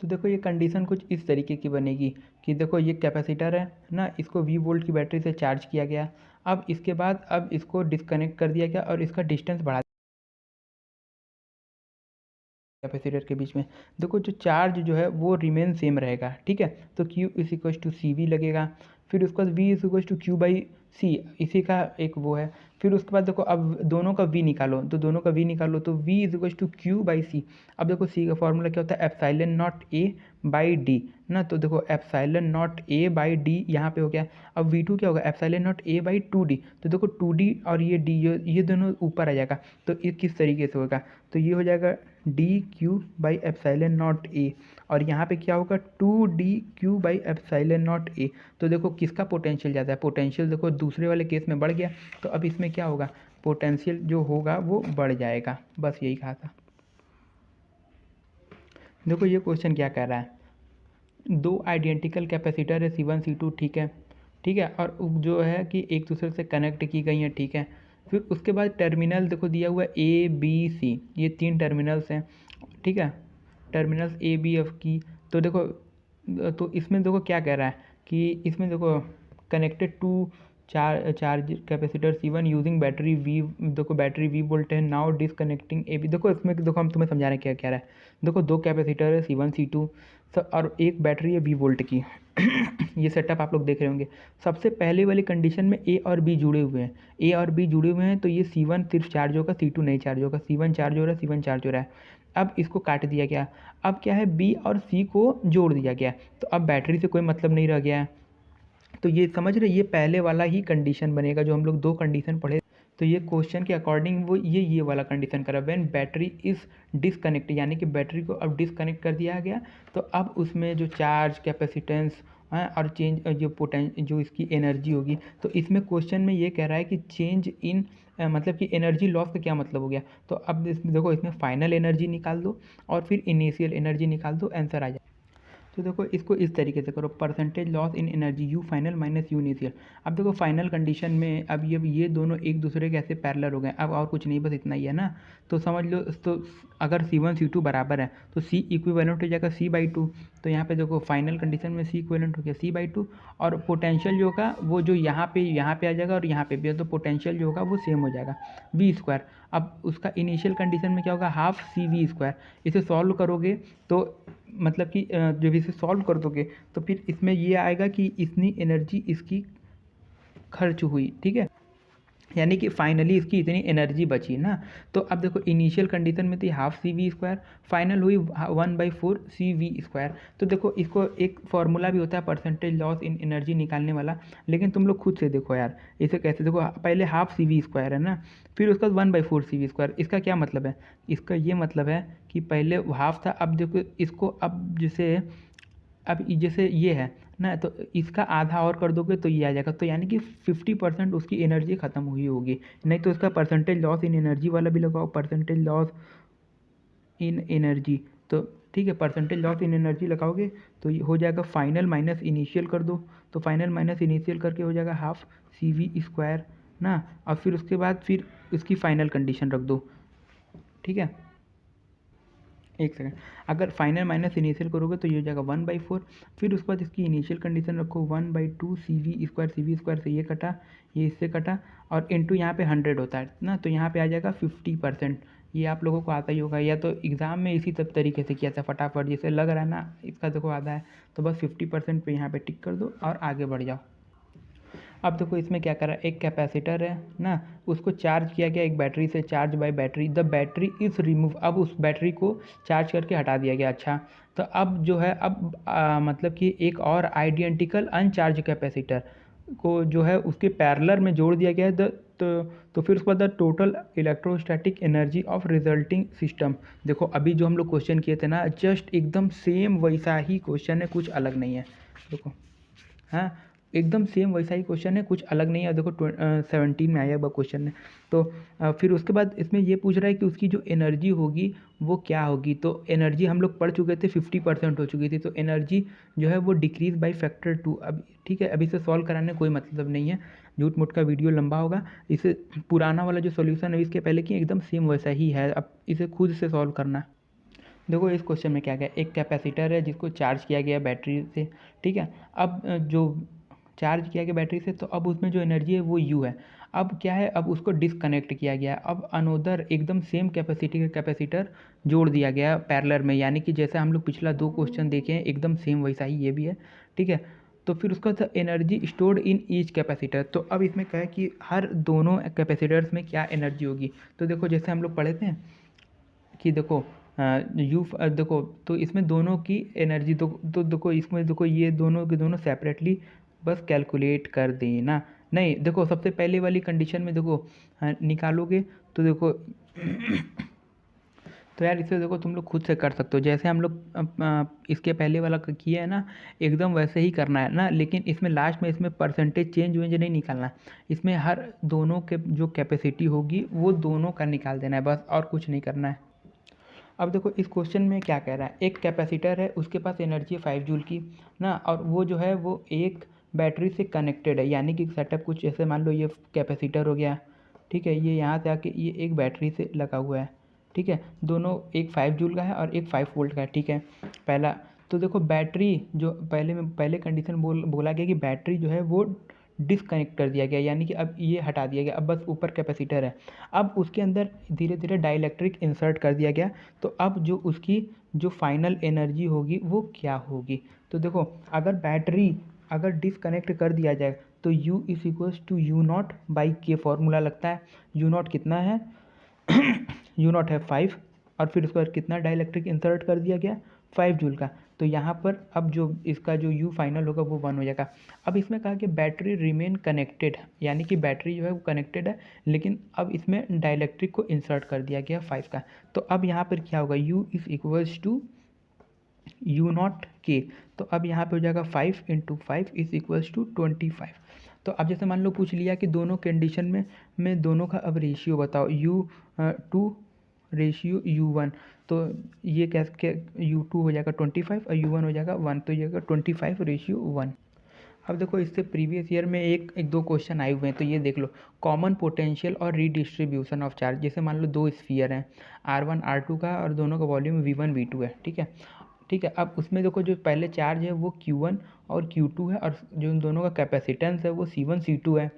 तो देखो ये कंडीशन कुछ इस तरीके की बनेगी कि देखो ये कैपेसिटर है ना, इसको V वोल्ट की बैटरी से चार्ज किया गया। अब इसके बाद अब इसको डिस्कनेक्ट कर दिया गया और इसका डिस्टेंस बढ़ा कैपेसिटर के बीच में। देखो जो चार्ज जो है वो रिमेन सेम रहेगा, ठीक है। तो Q is equal to C V लगेगा, फिर उसके बाद V is equal to Q by C, इसी का एक वो है। फिर उसके बाद देखो अब दोनों का V निकालो, तो दोनों का V निकालो तो V is equal to Q by C. अब देखो सी का फॉर्मूला क्या होता है, epsilon not A by D ना, तो देखो epsilon not A by D यहाँ पे हो गया। अब V2 क्या होगा, epsilon not A by two D, तो देखो टू डी और ये डी, ये दोनों ऊपर आ जाएगा। तो ये किस तरीके से होगा, तो ये हो जाएगा D Q by epsilon not A, और यहाँ पे क्या होगा, two D Q by epsilon not A. तो देखो किसका पोटेंशियल ज़्यादा है, पोटेंशियल देखो दूसरे वाले केस में बढ़ गया, तो अब इसमें क्या होगा, पोटेंशियल जो होगा वो बढ़ जाएगा। बस यही कहा था। देखो ये क्वेश्चन क्या कह रहा है, दो आइडेंटिकल कैपेसिटर है C1 C2, ठीक है, ठीक है, और जो है कि एक दूसरे से कनेक्ट की गई हैं, ठीक है। फिर उसके बाद टर्मिनल देखो दिया हुआ है A B C, ये तीन टर्मिनल्स हैं, ठीक है, टर्मिनल्स A B F की। तो देखो तो इसमें देखो क्या कह रहा है कि इसमें देखो connected to charge capacitor C1 using battery V, देखो बैटरी V वोल्ट है, नाउ डिसकनेक्टिंग AB। देखो इसमें देखो हम तुम्हें समझा रहे हैं क्या कह रहा है। देखो दो कैपेसिटर है C1 C2 और एक बैटरी है V वोल्ट की ये सेटअप आप लोग देख रहे होंगे। सबसे पहले वाली कंडीशन में A और B जुड़े हुए हैं, A और B जुड़े हुए हैं, तो ये C1 सिर्फ चार्ज होगा, C2 नहीं चार्ज होगा, C1 चार्ज हो रहा है, C1 चार्ज हो रहा है। अब इसको काट दिया गया, अब क्या है, B और C को जोड़ दिया गया, तो अब बैटरी से कोई मतलब नहीं रह गया है। तो ये समझ रहे, ये पहले वाला ही कंडीशन बनेगा जो हम लोग दो कंडीशन पढ़े। तो ये क्वेश्चन के अकॉर्डिंग वो ये वाला कंडीशन करा, व्हेन बैटरी इज डिसकनेक्ट, यानी कि बैटरी को अब डिसकनेक्ट कर दिया गया, तो अब उसमें जो चार्ज कैपेसिटेंस है और चेंज जो इसकी एनर्जी होगी, तो इसमें क्वेश्चन में ये कह रहा है कि चेंज इन मतलब कि एनर्जी लॉस का क्या मतलब हो गया। तो अब इसमें देखो, इसमें फाइनल एनर्जी निकाल दो और फिर इनिशियल एनर्जी निकाल दो, आंसर आ जाए। तो देखो इसको इस तरीके से करो, percentage loss in energy you final minus you initial. अब देखो फाइनल कंडीशन में अब ये दोनों एक दूसरे के ऐसे पैरेलल हो गए, अब और कुछ नहीं, बस इतना ही है ना। तो समझ लो, तो अगर C1 C2 बराबर है तो C इक्विवेलेंट हो जाएगा C/2। तो यहाँ पे देखो फाइनल कंडीशन में C इक्विवेलेंट हो गया C/2, और पोटेंशियल जो होगा वो जो यहाँ पे आ जाएगा और यहाँ पे भी है, तो पोटेंशियल जो होगा वो सेम हो जाएगा V²। अब उसका इनिशियल कंडीशन में क्या होगा, हाफ CV²। इसे सॉल्व करोगे तो मतलब कि जब इसे सॉल्व कर दोगे तो फिर इसमें ये आएगा कि इतनी एनर्जी इसकी खर्च हुई, ठीक है, यानी कि फाइनली इसकी इतनी एनर्जी बची ना। तो अब देखो इनिशियल कंडीशन में थी हाफ CV², फाइनल हुई 1/4 CV²। तो देखो इसको एक फॉर्मूला भी होता है परसेंटेज लॉस इन एनर्जी निकालने वाला, लेकिन तुम लोग खुद से देखो यार इसे कैसे, देखो पहले हाफ CV² है ना, फिर उसका 1/4 CV²। इसका क्या मतलब है, इसका ये मतलब है कि पहले हाफ था, अब देखो इसको अब जैसे ये है ना, तो इसका आधा और कर दोगे तो ये आ जाएगा, तो यानी कि 50% उसकी एनर्जी ख़त्म हुई होगी। नहीं तो इसका परसेंटेज लॉस इन एनर्जी वाला भी लगाओ, परसेंटेज लॉस इन एनर्जी, तो ठीक है, परसेंटेज लॉस इन एनर्जी लगाओगे तो ये हो जाएगा फाइनल माइनस इनिशियल कर दो, तो फाइनल माइनस इनिशियल करके हो जाएगा हाफ CV² ना। और फिर उसके बाद फिर इसकी फाइनल कंडीशन रख दो, ठीक है। एक सेकंड, अगर फाइनल माइनस इनिशियल करोगे तो ये हो जाएगा 1/4। फिर उसके बाद इसकी इनिशियल कंडीशन रखो 1/2 CV² से ये कटा, ये इससे कटा, और इंटू यहाँ पे 100 होता है ना, तो यहाँ पे आ जाएगा 50%। ये आप लोगों को आता ही होगा, या तो एग्ज़ाम में इसी सब तरीके से किया था फटाफट, जैसे लग रहा है ना इसका देखो आधा है, तो बस 50% पे यहाँ पे टिक कर दो और आगे बढ़ जाओ। अब देखो इसमें क्या करा, एक कैपेसिटर है ना, उसको चार्ज किया गया एक बैटरी से, charge by battery, the battery is remove, अब उस बैटरी को चार्ज करके हटा दिया गया। अच्छा, तो अब जो है अब मतलब कि एक और आइडेंटिकल अनचार्ज कैपेसिटर को जो है उसके पैरेलल में जोड़ दिया गया है। तो फिर उसके बाद the total electrostatic energy of resulting system, देखो अभी जो हम लोग क्वेश्चन किए थे ना, जस्ट एकदम सेम वैसा ही क्वेश्चन है, कुछ अलग नहीं है। देखो हाँ, एकदम सेम वैसा ही क्वेश्चन है, कुछ अलग नहीं है। देखो 17 में आया हुआ क्वेश्चन है। तो फिर उसके बाद इसमें ये पूछ रहा है कि उसकी जो एनर्जी होगी वो क्या होगी। तो एनर्जी हम लोग पढ़ चुके थे 50% हो चुकी थी, तो एनर्जी जो है वो डिक्रीज बाई फैक्टर 2। अब ठीक है, अभी से सॉल्व कराने कोई मतलब नहीं है, झूठ मूठ का वीडियो लंबा होगा। इसे पुराना वाला जो सोल्यूशन है इसके पहले की एकदम सेम वैसा ही है, अब इसे खुद से सॉल्व करना है। देखो इस क्वेश्चन में क्या क्या, एक कैपेसिटर है जिसको चार्ज किया गया बैटरी से, ठीक है। अब जो चार्ज किया गया बैटरी से, तो अब उसमें जो एनर्जी है वो यू है। अब क्या है, अब उसको डिसकनेक्ट किया गया, अब अनोदर एकदम सेम कैपेसिटी का कैपेसिटर जोड़ दिया गया पैरेलल में, यानी कि जैसे हम लोग पिछला 2 क्वेश्चन देखे हैं एकदम सेम वैसा ही ये भी है, ठीक है। तो फिर उसका था energy stored in each capacitor, तो अब इसमें क्या है कि हर दोनों कैपेसिटर्स में क्या एनर्जी होगी। तो देखो जैसे हम लोग पढ़े थे कि देखो देखो, तो इसमें दोनों की एनर्जी तो देखो इसमें देखो ये दोनों के दोनों सेपरेटली बस कैलकुलेट कर देना। नहीं देखो, सबसे पहले वाली कंडीशन में देखो निकालोगे तो देखो तो यार इसे देखो तुम लोग खुद से कर सकते हो, जैसे हम लोग इसके पहले वाला किया है ना, एकदम वैसे ही करना है ना। लेकिन इसमें लास्ट में इसमें परसेंटेज चेंज वेंज नहीं निकालना, इसमें हर दोनों के जो कैपेसिटी होगी वो दोनों का निकाल देना है बस, और कुछ नहीं करना है। अब देखो इस क्वेश्चन में क्या कह रहा है, एक कैपेसिटर है उसके पास एनर्जी है 5 जूल की ना, और वो जो है वो एक बैटरी से कनेक्टेड है, यानी कि सेटअप कुछ ऐसे मान लो ये कैपेसिटर हो गया, ठीक है, ये यहाँ से आके ये एक बैटरी से लगा हुआ है, ठीक है। दोनों एक 5 जूल का है और एक 5 वोल्ट का है, ठीक है। पहला तो देखो बैटरी जो पहले कंडीशन बोला गया कि बैटरी जो है वो डिसकनेक्ट कर दिया गया, यानी कि अब ये हटा दिया गया, अब बस ऊपर कैपेसिटर है। अब उसके अंदर धीरे धीरे डाइलेक्ट्रिक इंसर्ट कर दिया गया, तो अब जो उसकी जो फाइनल एनर्जी होगी वो क्या होगी। तो देखो अगर बैटरी अगर डिसकनेक्ट कर दिया जाए तो U is equals to U0 by K, formula लगता है। U0 कितना है U0 है 5, और फिर उसके बाद कितना डाइलेक्ट्रिक इंसर्ट कर दिया गया 5 जूल का, तो यहाँ पर अब जो इसका जो U फाइनल होगा वो 1 हो जाएगा। अब इसमें कहा कि बैटरी रिमेन कनेक्टेड, यानी कि बैटरी जो है वो कनेक्टेड है, लेकिन अब इसमें डाइलेक्ट्रिक को इंसर्ट कर दिया गया 5 का। तो अब यहाँ पर क्या होगा, U is equals to U0 के, तो अब यहाँ पे हो जाएगा 5 × 5 इज इक्वल्स टू 25। तो अब जैसे मान लो पूछ लिया कि दोनों कंडीशन में दोनों का अब रेशियो बताओ, U2 रेशियो U1, तो ये कैसे U2 हो जाएगा 25 और U1 हो जाएगा 1, तो ये 25:1। अब देखो इससे प्रीवियस ईयर में एक दो क्वेश्चन आए हुए हैं, तो ये देख लो, कॉमन पोटेंशियल और रीडिस्ट्रीब्यूशन ऑफ चार्ज। जैसे मान लो 2 स्फीयर हैं R1 R2 का, और दोनों का वॉल्यूम V1 V2 है, ठीक है, ठीक है। अब उसमें देखो जो पहले चार्ज है वो Q1 और Q2 है, और जो इन दोनों का कैपेसिटेंस है वो C1 C2 है।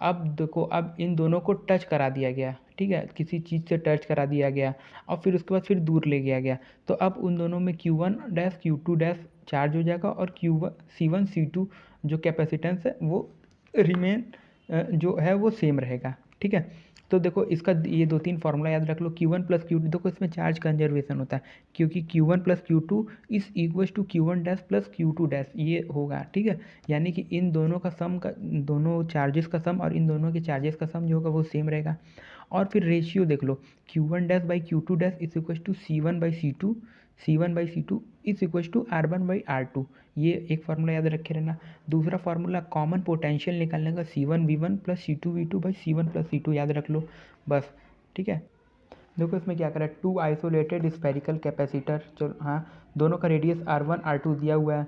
अब देखो अब इन दोनों को टच करा दिया गया, ठीक है, किसी चीज़ से टच करा दिया गया, और फिर उसके बाद फिर दूर ले गया गया, तो अब उन दोनों में Q1 dash Q2 dash charge हो जाएगा, और C1 C2 जो कैपेसिटेंस है वो रिमेन जो है वो सेम रहेगा, ठीक है। तो देखो इसका ये 2-3 फार्मूला याद रख लो, Q1 + Q2, देखो इसमें चार्ज कंजर्वेशन होता है, क्योंकि Q1 + Q2 is equal to Q1 dash plus Q2 dash, ये होगा, ठीक है। यानी कि इन दोनों का सम का, दोनों चार्जेस का सम और इन दोनों के चार्जेस का सम जो होगा वो सेम रहेगा। और फिर रेशियो देख लो, Q1 dash by Q2 dash is equal to C1/C2, C1/C2 is equal to R1/R2, ये एक फार्मूला याद रखे रहना। दूसरा फार्मूला कॉमन पोटेंशियल निकालने का C1V1 + C2V2/C1 + C2 याद रख लो बस, ठीक है। देखो इसमें क्या करा है, 2 आइसोलेटेड स्फेरिकल कैपेसिटर, चलो हाँ, दोनों का रेडियस R1 R2 दिया हुआ है।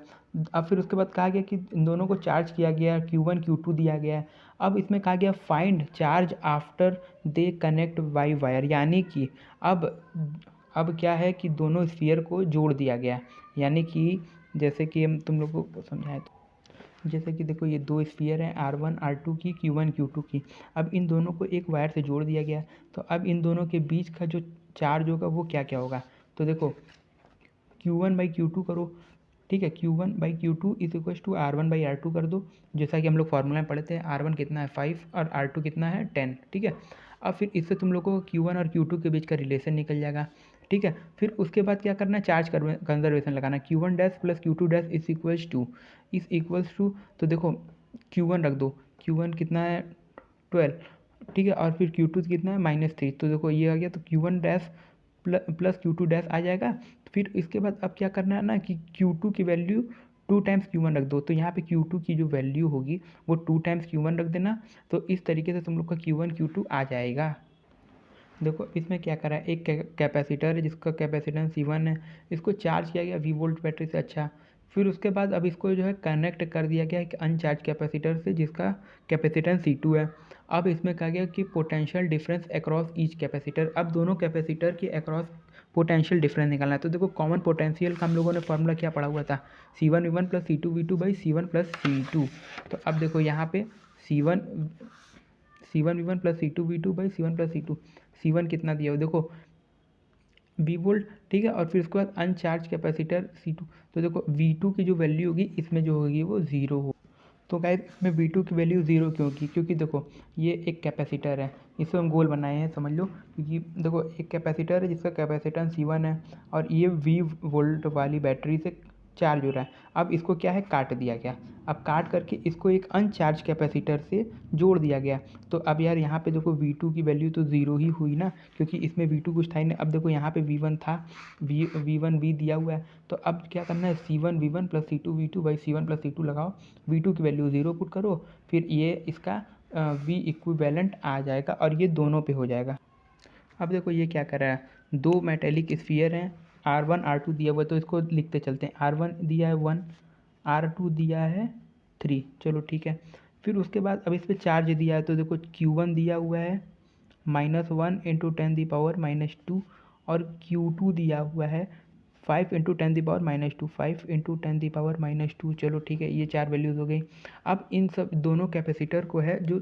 अब फिर उसके बाद कहा गया कि इन दोनों को चार्ज किया गया, Q1 Q2 दिया गया है। अब इसमें कहा गया find charge after they connect by wire, यानी कि अब अब क्या है कि दोनों स्फीयर को जोड़ दिया गया, यानी कि जैसे कि हम तुम लोगों को समझाएं तो जैसे कि देखो ये दो स्फीयर हैं R1 R2 की, Q1 Q2 की। अब इन दोनों को एक वायर से जोड़ दिया गया, तो अब इन दोनों के बीच का जो चार्ज होगा वो क्या क्या होगा। तो देखो Q1/Q2 करो, ठीक है, Q1/Q2 is equal to R1/R2 कर दो, जैसा कि हम लोग फॉर्मूला में पढ़े थे। R1 कितना है 5 और R2 कितना है 10, ठीक है। अब फिर इससे तुम लोगों को Q1 और Q2 के बीच का रिलेशन निकल जाएगा, ठीक है। फिर उसके बाद क्या करना है, चार्ज कंजर्वेशन लगाना। Q1 dash plus Q2 dash is equals to तो देखो Q1 रख दो, Q1 कितना है 12, ठीक है, और फिर Q2 कितना है -3, तो देखो ये आ गया, तो Q1 dash plus Q2 dash आ जाएगा। फिर इसके बाद अब क्या करना है ना कि Q2 की वैल्यू 2 टाइम्स Q1 रख दो, तो यहाँ पे Q2 की जो वैल्यू होगी वो 2 टाइम्स Q1 रख देना। तो इस तरीके से तुम लोग का Q1 Q2 आ जाएगा। देखो इसमें क्या करा है, एक कैपेसिटर है जिसका कैपेसिटेंस C1 है, इसको चार्ज किया गया 20 वोल्ट बैटरी से। अच्छा, फिर उसके बाद अब इसको जो है कनेक्ट कर दिया गया एक अनचार्ज कैपेसिटर से जिसका कैपेसिटेंस C2 है। अब इसमें कहा गया कि potential difference across each capacitor, अब दोनों कैपेसिटर के अक्रॉस पोटेंशियल डिफरेंस निकालना है। तो देखो कॉमन पोटेंशियल का हम लोगों ने फॉर्मूला क्या पढ़ा हुआ था, C1V1 plus C2V2/C1 plus C2। तो अब देखो यहाँ पे C1V1 plus C2V2/C1 plus C2, C1 कितना दिया हो देखो 20 वोल्ट, ठीक है, और फिर उसके बाद अनचार्ज कैपेसिटर C2। तो देखो V2 की जो वैल्यू होगी इसमें जो होगी वो 0 हो। तो गाइस इसमें V2 की वैल्यू 0 क्यों की, क्योंकि देखो ये एक कैपेसिटर है, इसको हम गोल बनाए हैं समझ लो, क्योंकि देखो एक कैपेसिटर है जिसका कैपेसिटेंस C1 है और ये 20 वोल्ट वाली बैटरी से चार्ज हो रहा है। अब इसको क्या है काट दिया गया, अब काट करके इसको एक अनचार्ज कैपेसिटर से जोड़ दिया गया। तो अब यार यहाँ पे देखो V2 की वैल्यू तो 0 ही हुई ना, क्योंकि इसमें V2 कुछ था ही नहीं। अब देखो यहाँ पे V1 था, V1 दिया हुआ है, तो अब क्या करना है C1V1 plus C2V2/C1 plus C2 लगाओ, V2 की वैल्यू 0 पुट करो, फिर ये इसका V इक्विवेलेंट आ जाएगा और ये दोनों पे हो जाएगा। अब देखो ये क्या कर रहा है, दो मेटेलिक स्फीयर हैं, R1 R2 दिया हुआ है, तो इसको लिखते चलते हैं। R1 दिया है 1, R2 दिया है 3, चलो ठीक है। फिर उसके बाद अब इस पर चार्ज दिया है, तो देखो Q1 दिया हुआ है -1 × 10⁻², और Q2 दिया हुआ है 5 × 10⁻², 5 × 10⁻², चलो ठीक है, ये चार वैल्यूज़ हो गई। अब इन सब दोनों कैपेसिटर को है जो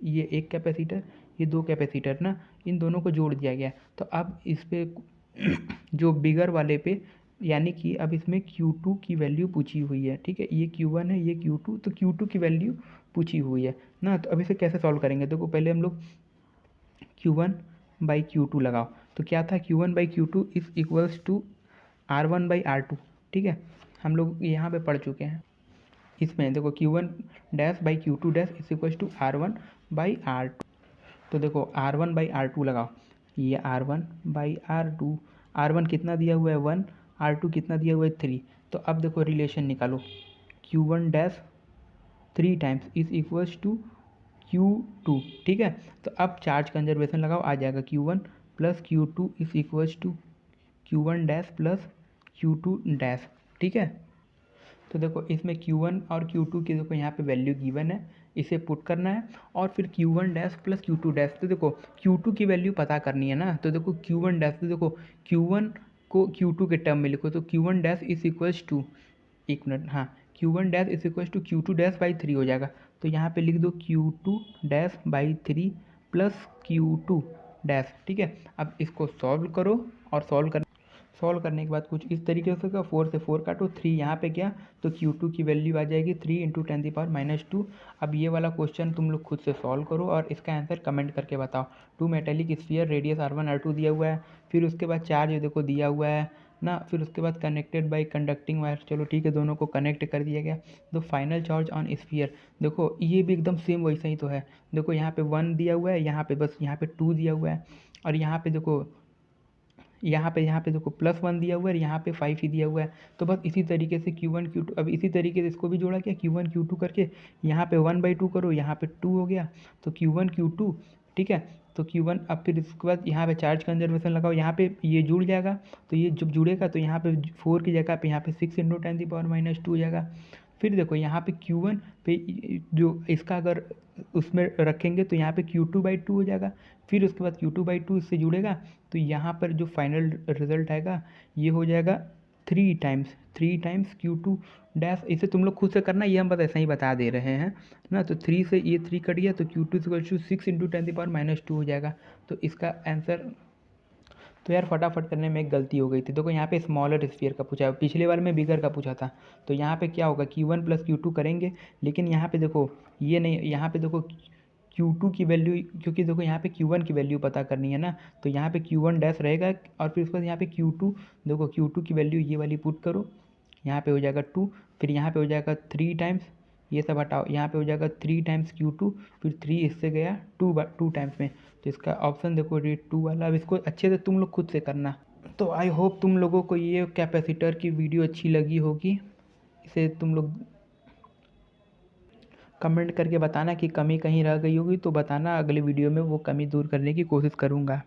ये एक कैपेसिटर, ये दो कैपेसिटर ना, इन दोनों को जोड़ दिया गया। तो अब इस पे जो बिगर वाले पे, यानी कि अब इसमें Q2 की वैल्यू पूछी हुई है, ठीक है, ये Q1 है ये Q2, तो Q2 की वैल्यू पूछी हुई है ना। तो अब इसे कैसे सॉल्व करेंगे, देखो पहले हम लोग Q1/Q2 लगाओ, तो क्या था Q1/Q2 is equals to R1/R2, ठीक है, हम लोग यहाँ पे पढ़ चुके हैं। इसमें देखो Q1-/Q2 is equals to R1/R2, तो देखो R1/R2 लगाओ, ये R1/R2, R1 कितना दिया हुआ है 1, R2 कितना दिया हुआ है 3। तो अब देखो रिलेशन निकालो, Q1 3 times is equals to Q2, ठीक है। तो अब चार्ज कंजर्वेशन लगाओ, आ जाएगा Q1 plus Q2 is equals to Q1 plus Q2, ठीक है। तो देखो इसमें Q1 और Q2 की देखो यहाँ पे वैल्यू गिवन है, इसे पुट करना है, और फिर Q1 प्लस Q2, तो देखो Q2 की वैल्यू पता करनी है ना। तो देखो Q1, तो देखो Q1 को Q2 के टर्म में लिखो, तो Q1 इज इक्वल्स टू, एक मिनट, हाँ, Q1 is equals to Q2-/3 हो जाएगा। तो यहाँ पे लिख दो Q2-/3 प्लस Q2, ठीक है। अब इसको सॉल्व करो, और सॉल्व करने के बाद कुछ इस तरीके से 4 से 4 काटो, 3 यहाँ पे गया, तो Q2 की वैल्यू आ जाएगी 3 × 10⁻²। अब ये वाला क्वेश्चन तुम लोग खुद से सॉल्व करो और इसका आंसर कमेंट करके बताओ। 2 metallic sphere, radius R1 R2 दिया हुआ है, फिर उसके बाद चार्ज देखो दिया हुआ है ना, फिर उसके बाद कनेक्टेड बाय कंडक्टिंग वायर, चलो ठीक है, दोनों को कनेक्ट कर दिया गया। तो फाइनल चार्ज ऑन स्फीयर, देखो ये भी एकदम सेम वैसा ही तो है। देखो यहाँ पे 1 दिया हुआ है, यहाँ पे बस यहाँ पे 2 दिया हुआ है, और यहाँ पे देखो यहाँ पे देखो +1 दिया हुआ है, यहाँ पे 5 ही दिया हुआ है। तो बस इसी तरीके से Q1 Q2, अब इसी तरीके से इसको भी जोड़ा गया, Q1 Q2 करके यहाँ पे 1/2 करो, यहाँ पे 2 हो गया, तो Q1 Q2, ठीक है। तो Q1, अब फिर इसके बाद यहाँ पे चार्ज कंजर्वेशन लगाओ, यहाँ पे ये जुड़ जाएगा, तो ये जब जुड़ेगा तो यहाँ पे 4 की जगह पे यहाँ पे 6 × 10⁻² हो जाएगा। फिर देखो यहाँ पे Q1 पे जो इसका अगर उसमें रखेंगे तो यहाँ पे Q2/2 हो जाएगा। फिर उसके बाद Q2/2 इससे जुड़ेगा तो यहाँ पर जो फाइनल रिजल्ट आएगा ये हो जाएगा 3 टाइम्स Q2 डैश। इसे तुम लोग खुद से करना, ये हम बस ऐसा ही बता दे रहे हैं ना। तो 3 से ये 3 कट गया तो Q2 6 × 10⁻² हो जाएगा। तो इसका आंसर, तो यार फटाफट करने में एक गलती हो गई थी। देखो यहाँ पे स्मॉलर स्फीयर का पूछा है, पिछले बार में बिगर का पूछा था। तो यहाँ पे क्या होगा, Q1 + Q2 करेंगे, लेकिन यहाँ पे देखो ये नहीं, यहाँ पे देखो Q2 की वैल्यू, क्योंकि देखो यहाँ पे Q1 की वैल्यू पता करनी है ना। तो यहाँ पे Q1 डैश रहेगा और फिर उसके बाद यहाँ पे Q2, देखो Q2 की वैल्यू ये वाली पुट करो, यहाँ पे हो जाएगा 2, फिर यहाँ पे हो जाएगा 3 टाइम्स, ये सब हटाओ, यहाँ पे हो जाएगा 3 टाइम्स Q2, फिर 3 इससे गया 2 टाइम्स में। तो इसका ऑप्शन देखो रेट 2 वाला। अब इसको अच्छे से तुम लोग खुद से करना। तो आई होप तुम लोगों को ये कैपेसिटर की वीडियो अच्छी लगी होगी। इसे तुम लोग कमेंट करके बताना कि कमी कहीं रह गई होगी तो बताना, अगले वीडियो में वो कमी दूर करने की कोशिश करूँगा।